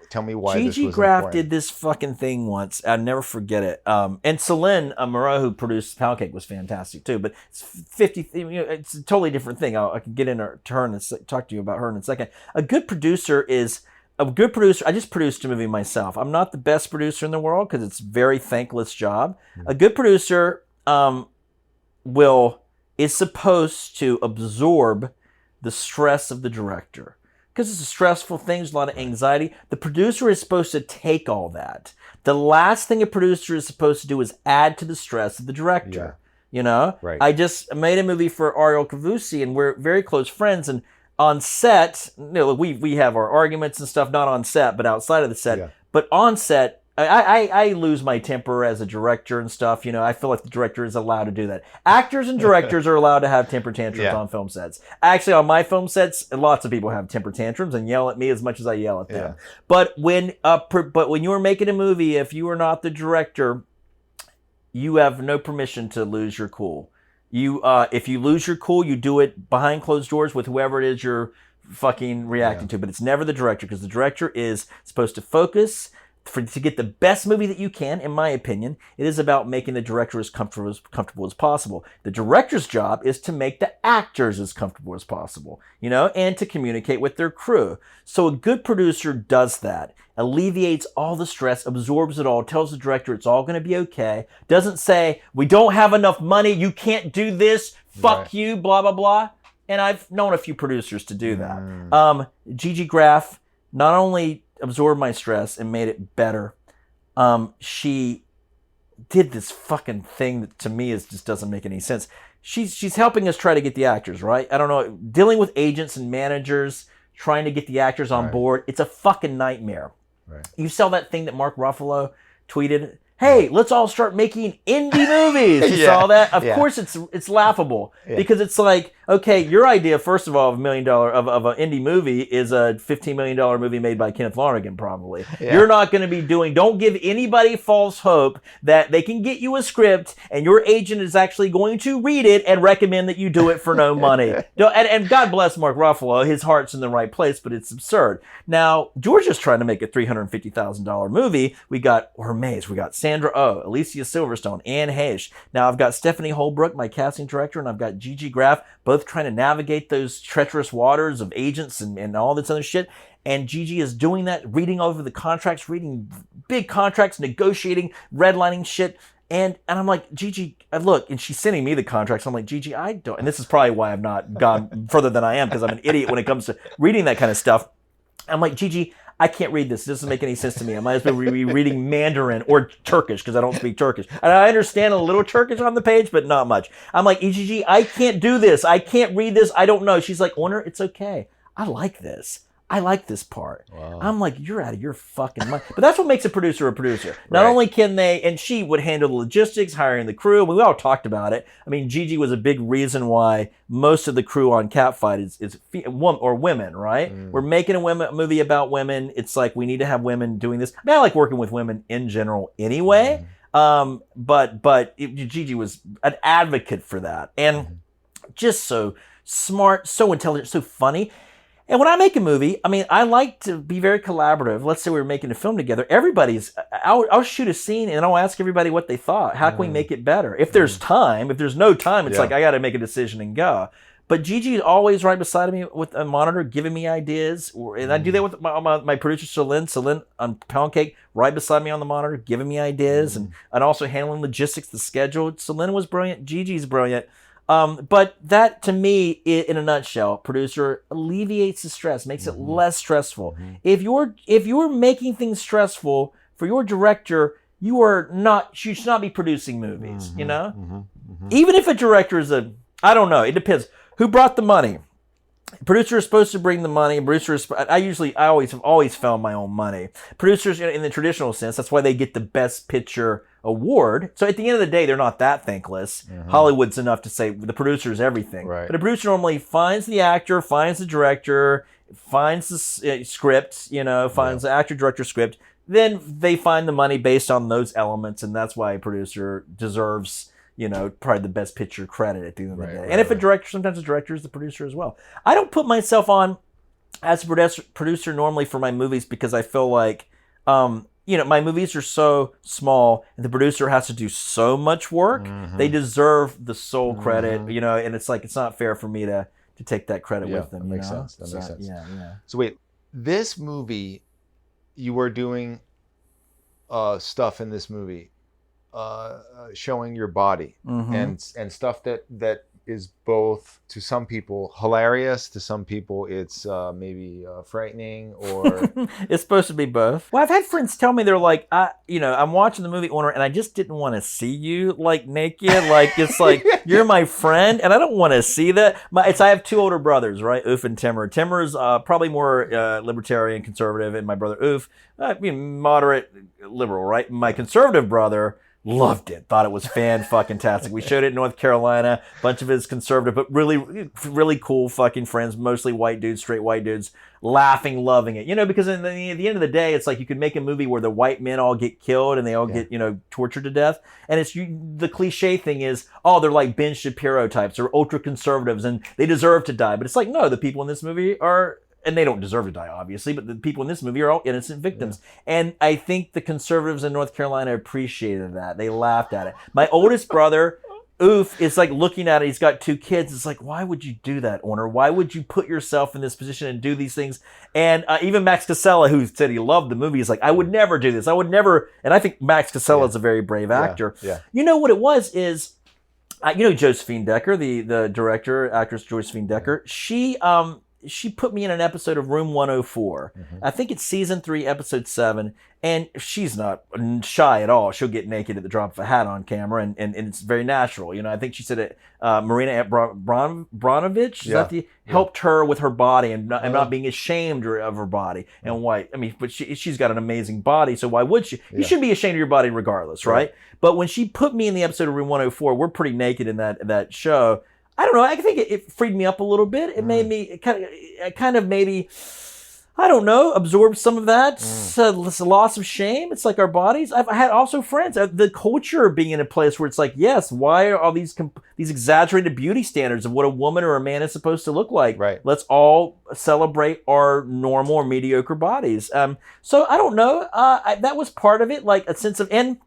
tell me why Gigi this was Graff important. did this fucking thing once. I'll never forget it. And Celine Moreau, who produced Poundcake, was fantastic too. But it's 50. It's a totally different thing. I can get into her and talk to you about her in a second. A good producer. I just produced a movie myself. I'm not the best producer in the world because it's a very thankless job. A good producer is supposed to absorb the stress of the director. Because it's a stressful thing, there's a lot of anxiety. The producer is supposed to take all that. The last thing a producer is supposed to do is add to the stress of the director. Right. I just made a movie for Ariel Cavusi, and we're very close friends, and on set, we have our arguments and stuff, not on set, but outside of the set. Yeah. But on set, I lose my temper as a director and stuff. I feel like the director is allowed to do that. Actors and directors are allowed to have temper tantrums on film sets. Actually, on my film sets, lots of people have temper tantrums and yell at me as much as I yell at them. Yeah. But when you are making a movie, if you are not the director, you have no permission to lose your cool. If you lose your cool, you do it behind closed doors with whoever it is you're fucking reacting to. But it's never the director, because the director is supposed to focus, to get the best movie that you can, in my opinion, it is about making the director as comfortable as possible. The director's job is to make the actors as comfortable as possible, and to communicate with their crew. So a good producer does that, alleviates all the stress, absorbs it all, tells the director it's all going to be okay, doesn't say, we don't have enough money, you can't do this, fuck you, blah, blah, blah. And I've known a few producers to do that. Gigi Graff not only absorbed my stress and made it better, she did this fucking thing that to me just doesn't make any sense. She's helping us try to get the actors, right? I don't know, dealing with agents and managers, trying to get the actors on board. It's a fucking nightmare. Right. You saw that thing that Mark Ruffalo tweeted? Hey, let's all start making indie movies. You saw that? Of course it's laughable because it's like, okay, your idea, first of all, of $1 million of an indie movie is a $15 million movie made by Kenneth Lonergan, probably. Yeah. You're not going to be don't give anybody false hope that they can get you a script and your agent is actually going to read it and recommend that you do it for no money. And God bless Mark Ruffalo, his heart's in the right place, but it's absurd. Now, Georgia's trying to make a $350,000 movie. We got Hermes, we got Sandra Oh, Alicia Silverstone, Anne Heche. Now I've got Stephanie Holbrook, my casting director, and I've got Gigi Graff, both trying to navigate those treacherous waters of agents and all this other shit. And Gigi is doing that, reading over the contracts, reading big contracts, negotiating, redlining shit. And I'm like, Gigi, look, and she's sending me the contracts. I'm like, Gigi, I don't, and this is probably why I've not gone further than I am, because I'm an idiot when it comes to reading that kind of stuff. I'm like, Gigi, I can't read this. It doesn't make any sense to me. I might as well be reading Mandarin or Turkish because I don't speak Turkish. And I understand a little Turkish on the page, but not much. I'm like, Gigi, I can't do this. I can't read this. I don't know. She's like, Onur, it's okay. I like this. I like this part. Wow. I'm like, you're out of your fucking mind. But that's what makes a producer a producer. Not only can they, and she would handle the logistics, hiring the crew. We all talked about it. I mean, Gigi was a big reason why most of the crew on Catfight is women, right? We're making a movie about women. It's like we need to have women doing this. I mean, I like working with women in general anyway. But Gigi was an advocate for that. And just so smart, so intelligent, so funny. And when I make a movie, I mean, I like to be very collaborative. Let's say we were making a film together. I'll shoot a scene and I'll ask everybody what they thought. How can we make it better? If there's time, if there's no time, it's like I got to make a decision and go. But Gigi is always right beside me with a monitor, giving me ideas. And I do that with my producer, Celine on Poundcake, right beside me on the monitor, giving me ideas and also handling logistics, the schedule. Celine was brilliant. Gigi's brilliant. But that, to me, in a nutshell, producer alleviates the stress, makes it less stressful. If you're making things stressful for your director, you should not be producing movies, Even if a director is I don't know, it depends. Who brought the money? Producer is supposed to bring the money. I always have always found my own money. Producers, in the traditional sense, that's why they get the Best Picture award. So at the end of the day, they're not that thankless. Hollywood's enough to say the producer is everything. Right. But a producer normally finds the actor, finds the director, finds the script, finds the actor, director, script. Then they find the money based on those elements, and that's why a producer deserves probably the Best Picture credit at the end of the day. And if a director, sometimes a director is the producer as well. I don't put myself on as a producer normally for my movies because I feel like, my movies are so small and the producer has to do so much work. They deserve the sole credit, and it's like, it's not fair for me to take that credit with them. That makes sense. That makes sense. Yeah. So wait, this movie, you were doing stuff in this movie. Showing your body and stuff that is both, to some people, hilarious, to some people it's maybe frightening, or it's supposed to be both. Well, I've had friends tell me, they're like, I'm watching the movie Onur and I just didn't want to see you like naked, like it's like you're my friend and I don't want to see that. I have two older brothers, right? Oof and Timur. Timur's probably more libertarian, conservative, and my brother Oof, moderate liberal, right? My conservative brother loved it. Thought it was fan-fucking-tastic. We showed it in North Carolina. A bunch of his conservative, but really, really cool fucking friends, mostly white dudes, straight white dudes, laughing, loving it. Because at the end of the day, it's like you could make a movie where the white men all get killed and they all get, tortured to death. And the cliche thing is, they're like Ben Shapiro types or ultra-conservatives and they deserve to die. But it's like, no, the people in this movie are and they don't deserve to die, obviously, but the people in this movie are all innocent victims. And I think the conservatives in North Carolina appreciated that. They laughed at it. My oldest brother, Oof, is like looking at it. He's got 2 kids. It's like, why would you do that, Onur? Why would you put yourself in this position and do these things? And even Max Casella, who said he loved the movie, is like, I would never do this. I would never. And I think Max Casella is a very brave actor. Yeah. You know what it was is, you know Josephine Decker, the director, actress Josephine Decker. She put me in an episode of Room 104. I think it's season 3, episode 7. And she's not shy at all. She'll get naked at the drop of a hat on camera, and it's very natural. You know, I think she said it. Marina Bronovich helped her with her body and not being ashamed of her body. And why? I mean, but she's got an amazing body, so why would she? You should be ashamed of your body regardless, right? But when she put me in the episode of Room 104, we're pretty naked in that show. I don't know. I think it freed me up a little bit. It made me kind of maybe, I don't know, absorb some of that. It's a loss of shame. It's like our bodies. I had also friends. The culture being in a place where it's like, yes, why are all these exaggerated beauty standards of what a woman or a man is supposed to look like? Right. Let's all celebrate our normal or mediocre bodies. So I don't know. That was part of it, like a sense of, and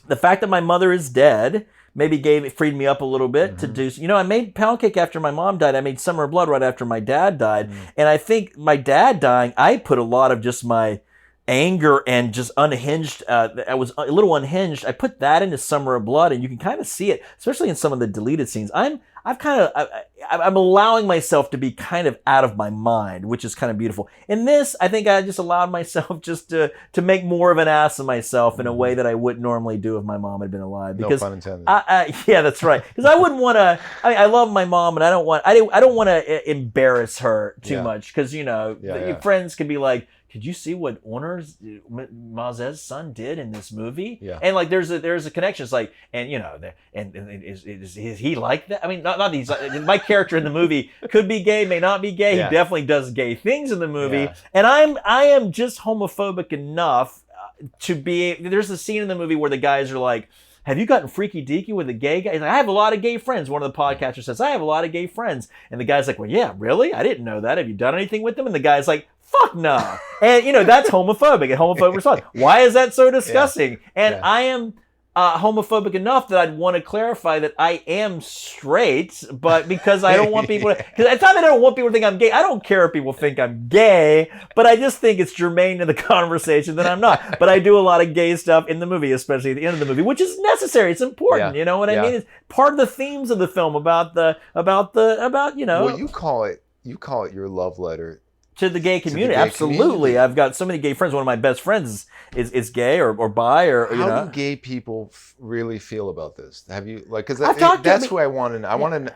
the fact that my mother is dead maybe freed me up a little bit to do. You know, I made Poundcake after my mom died. I made Summer of Blood right after my dad died. And I think my dad dying, I put a lot of just my anger and just unhinged. I was a little unhinged. I put that into Summer of Blood, and you can kind of see it, especially in some of the deleted scenes. I'm allowing myself to be kind of out of my mind, which is kind of beautiful. In this, I think I just allowed myself just to make more of an ass of myself in a way that I wouldn't normally do if my mom had been alive. Because, no pun intended. Yeah, that's right. Because I wouldn't want to. I love my mom, and I don't want to embarrass her too much. Because your friends can be like, "Did you see what Maz's son did in this movie?" Yeah. And like, there's a connection. It's like, and is he like that? I mean, not these. My character in the movie could be gay, may not be gay. Yeah. He definitely does gay things in the movie. Yeah. And I am just homophobic enough to be. There's a scene in the movie where the guys are like, "Have you gotten freaky deaky with a gay guy?" He's like, "I have a lot of gay friends." One of the podcasters says, "I have a lot of gay friends." And the guy's like, "Well, yeah, really? I didn't know that. Have you done anything with them?" And the guy's like, "Fuck no." And that's homophobic, and homophobic response. Why is that so disgusting? And I am homophobic enough that I'd want to clarify that I am straight, but because I don't want people to, because it's not that I don't want people to think I'm gay. I don't care if people think I'm gay, but I just think it's germane to the conversation that I'm not. But I do a lot of gay stuff in the movie, especially at the end of the movie, which is necessary. It's important. You know what I mean? It's part of the themes of the film about Well, you call it your love letter to the gay community. Absolutely. I've got so many gay friends. One of my best friends is gay or bi or How do gay people really feel about this? Have you because that's who I want to know. I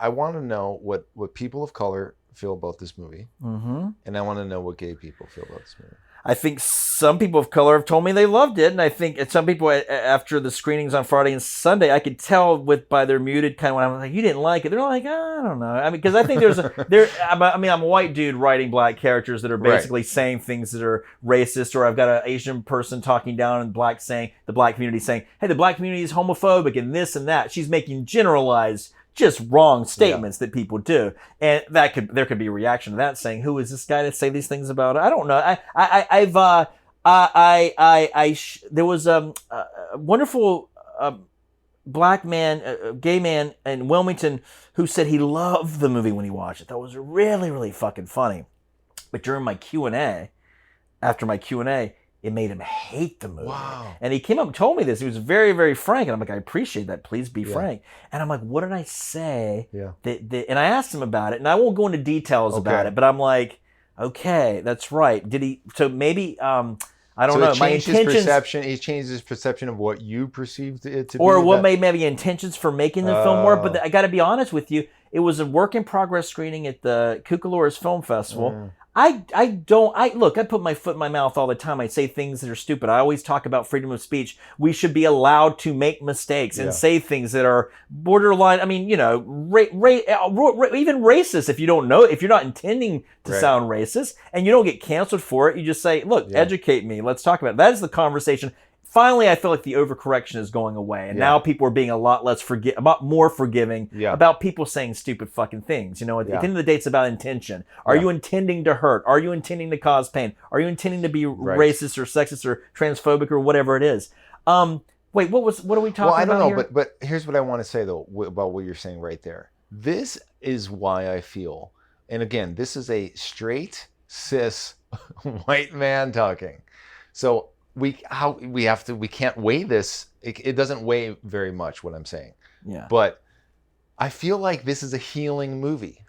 want to know what people of color feel about this movie, and I want to know what gay people feel about this movie. I think some people of color have told me they loved it, and I think some people after the screenings on Friday and Sunday, I could tell by their muted kind of when I'm like, "You didn't like it." They're like, "I don't know." I mean, because I think I'm a white dude writing black characters that are basically saying things that are racist, or I've got an Asian person talking down and the black community saying, "Hey, the black community is homophobic and this and that." She's making generalized, just wrong statements that people do, and there could be a reaction to that, saying, "Who is this guy to say these things about?" I don't know. There was a wonderful black man, gay man in Wilmington who said he loved the movie when he watched it. That was really, really fucking funny. But during my Q&A, after my Q&A, it made him hate the movie. Wow. And he came up and told me this. He was very, very frank. And I'm like, I appreciate that. Please be frank. And I'm like, what did I say? Yeah. And I asked him about it. And I won't go into details about it. But I'm like, okay, that's right. Did he? So maybe, I don't know. My intentions. He changed his perception of what you perceived it to be. Or what maybe intentions for making the film were. But I got to be honest with you. It was a work in progress screening at the Cucalouras Film Festival. I put my foot in my mouth all the time. I say things that are stupid. I always talk about freedom of speech. We should be allowed to make mistakes and say things that are borderline. I mean, even racist. If you're not intending to sound racist and you don't get canceled for it, you just say, look, educate me. Let's talk about it. That is the conversation. finally I feel like the overcorrection is going away, and now people are being a lot less more forgiving about people saying stupid fucking things. You know, at the end of the day, it's about intention. Are you intending to hurt? Are you intending to cause pain? Are you intending to be racist or sexist or transphobic or whatever it is? Wait, what are we talking about? Well, I don't know, here? but here's what I want to say though about what you're saying right there. This is why I feel, and again, this is a straight cis white man talking. So we can't weigh this. It doesn't weigh very much what I'm saying. Yeah. But I feel like this is a healing movie.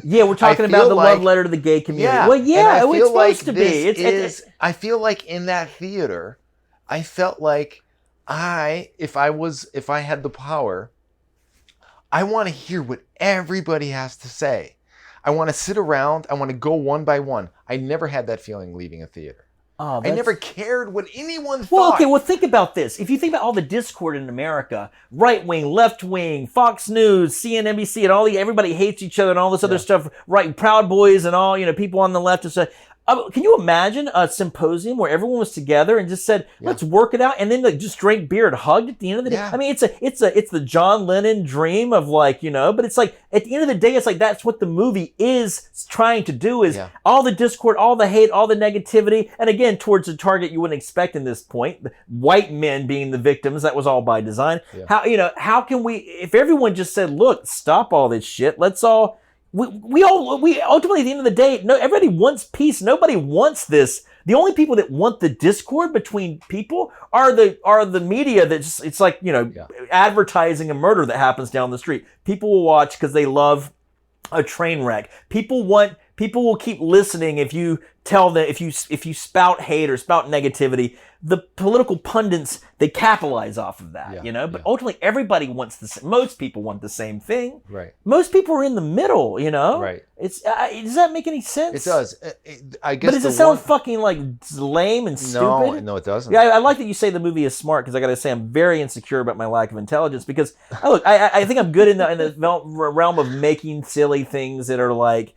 Yeah, we're talking about the love letter to the gay community. Yeah. Well, yeah, it's supposed to be. I feel like in that theater, I felt like if I had the power, I want to hear what everybody has to say. I want to sit around. I want to go one by one. I never had that feeling leaving a theater. I never cared what anyone thought. Well, okay, think about this. If you think about all the discord in America, right wing, left wing, Fox News, CNBC, and everybody hates each other and all this other stuff, right? Proud Boys and all, people on the left and stuff. Can you imagine a symposium where everyone was together and just said, "Let's work it out," and then just drank beer and hugged at the end of the day? I mean, it's the John Lennon dream of but it's like at the end of the day, it's like that's what the movie is trying to do is all the discord, all the hate, all the negativity, and again towards a target you wouldn't expect in this point, white men being the victims. That was all by design. How can we, if everyone just said, "Look, stop all this shit. Let's all." We ultimately at the end of the day, everybody wants peace. Nobody wants this. The only people that want the discord between people are the media. It's like advertising a murder that happens down the street. People will watch because they love a train wreck. People will keep listening if you tell them if you spout hate or spout negativity. The political pundits, they capitalize off of that, But ultimately, everybody wants most people want the same thing. Right. Most people are in the middle, Right. It's does that make any sense? It does. I guess. But does it sound fucking like lame and stupid? No, it doesn't. Yeah, I like that you say the movie is smart because I got to say I'm very insecure about my lack of intelligence because look, I think I'm good in the realm of making silly things that are like.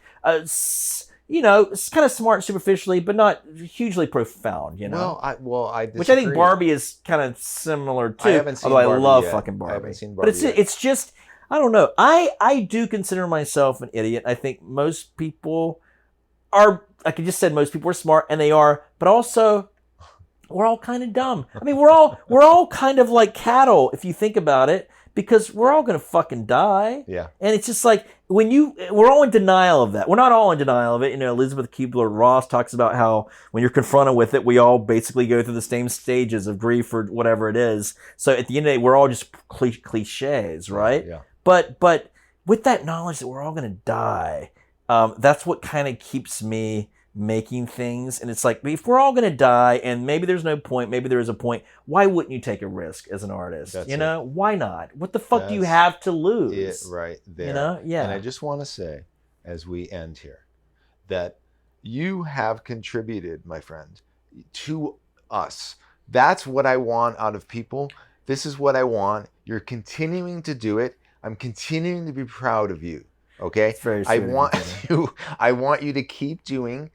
It's kind of smart superficially, but not hugely profound, Well, I disagree. Which I think Barbie is kind of similar too. I haven't seen although Barbie I love yet. fucking Barbie. I haven't seen Barbie but yet. It's just, I don't know. I do consider myself an idiot. I think most people are, like I just said, most people are smart, and they are, but also we're all kind of dumb. I mean, we're all kind of like cattle if you think about it. Because we're all going to fucking die. Yeah. And it's just like, we're all in denial of that. We're not all in denial of it. Elizabeth Kubler-Ross talks about how when you're confronted with it, we all basically go through the same stages of grief or whatever it is. So at the end of the day, we're all just cliches, right? Yeah. But with that knowledge that we're all going to die, that's what kind of keeps me making things. And it's like, if we're all going to die and maybe there's no point, maybe there is a point, why wouldn't you take a risk as an artist? Why not? What the fuck do you have to lose? Right there. Yeah. And I just want to say, as we end here, that you have contributed, my friend, to us. That's what I want out of people. This is what I want. You're continuing to do it. I'm continuing to be proud of you. Okay? I want you to keep doing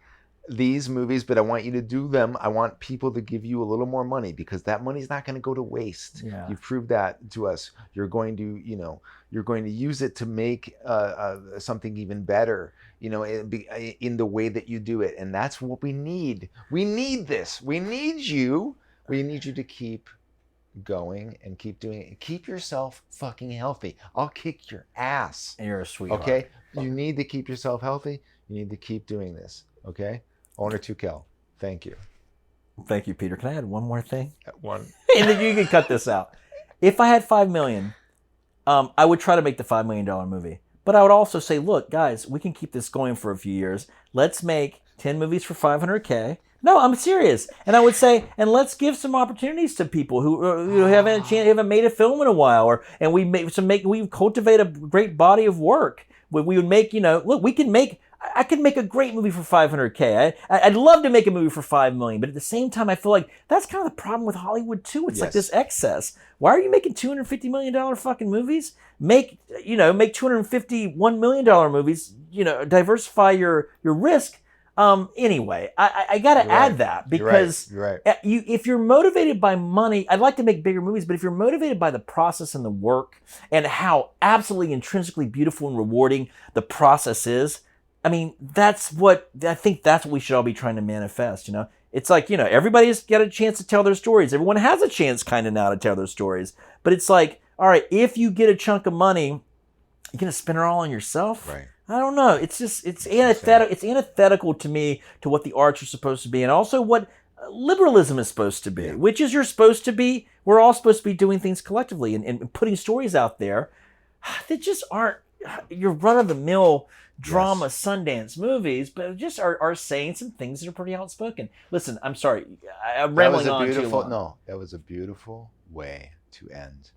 these movies, but I want you to do them. I want people to give you a little more money because that money is not going to go to waste. Yeah. You've proved that to us. You're going to use it to make something even better, in the way that you do it. And that's what we need. We need this. We need you. We need you to keep going and keep doing it. Keep yourself fucking healthy. I'll kick your ass. And you're a sweetheart. Okay? You need to keep yourself healthy. You need to keep doing this. Okay? Onur Tukel, thank you. Thank you, Peter. Can I add one more thing? One. And then you can cut this out. If I had $5 million, I would try to make the $5 million movie. But I would also say, look, guys, we can keep this going for a few years. Let's make 10 movies for $500K. No, I'm serious. And I would say, and let's give some opportunities to people who haven't made a film in a while, and we cultivate a great body of work. We would make, look, I could make a great movie for $500K. I'd love to make a movie for $5 million, but at the same time, I feel like that's kind of the problem with Hollywood too. It's like this excess. Why are you making $250 million fucking movies? Make $251 million movies. Diversify your risk. Anyway, I got to add that because You're right. if you're motivated by money, I'd like to make bigger movies, but if you're motivated by the process and the work and how absolutely intrinsically beautiful and rewarding the process is, I mean, I think that's what we should all be trying to manifest, you know? It's like, you know, everybody's got a chance to tell their stories. Everyone has a chance kind of now to tell their stories. But it's like, all right, if you get a chunk of money, you're going to spend it all on yourself? Right. I don't know. It's antithetical. It's antithetical to me to what the arts are supposed to be, and also what liberalism is supposed to be, which is we're all supposed to be doing things collectively and putting stories out there that just aren't your run-of-the-mill drama Sundance movies, but just are saying some things that are pretty outspoken. Listen, I'm sorry. I'm rambling on too long. No, that was a beautiful way to end.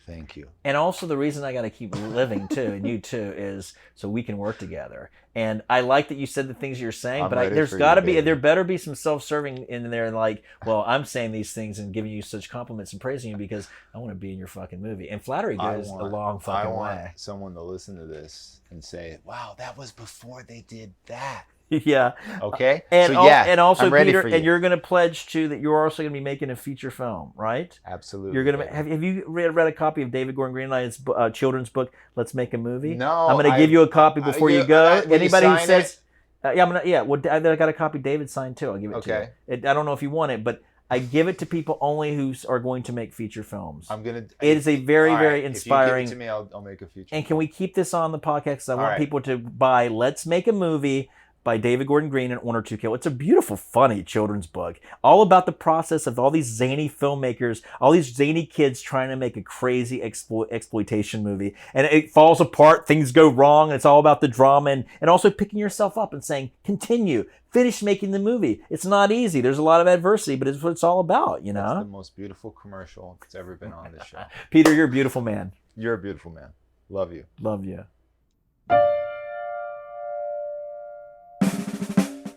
Thank you. And also the reason I got to keep living too, and you too, is so we can work together. And I like that you said the things you're saying, but there better be some self-serving in there, like, well, I'm saying these things and giving you such compliments and praising you because I want to be in your fucking movie. And flattery goes a long fucking way. I want someone to listen to this and say, wow, that was before they did that. Yeah. Okay. And also, I'm ready Peter, for you. and you're going to pledge too that you're also going to be making a feature film, right? Absolutely. You're going to have you read a copy of David Gordon Greenlight's children's book, Let's Make a Movie? No. I'm going to give you a copy before you go. Anybody who says, it? Well, I got a copy David signed too. I'll give it to you. I don't know if you want it, but I give it to people only who are going to make feature films. It is a very, very inspiring. If you give it to me, I'll make a feature. And can we keep this on the podcast? Because I want people to buy Let's Make a Movie by David Gordon Green and Onur Tukel. It's a beautiful, funny children's book, all about the process of all these zany filmmakers, all these zany kids trying to make a crazy exploitation movie. And it falls apart, things go wrong, and it's all about the drama and also picking yourself up and saying, continue, finish making the movie. It's not easy. There's a lot of adversity, but it's what it's all about, you know? That's the most beautiful commercial that's ever been on this show. Peter, you're a beautiful man. You're a beautiful man. Love you. Love you.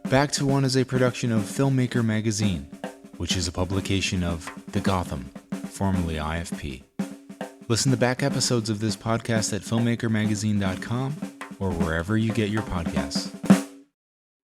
Back to One is a production of Filmmaker Magazine, which is a publication of The Gotham, formerly IFP. Listen to back episodes of this podcast at filmmakermagazine.com or wherever you get your podcasts.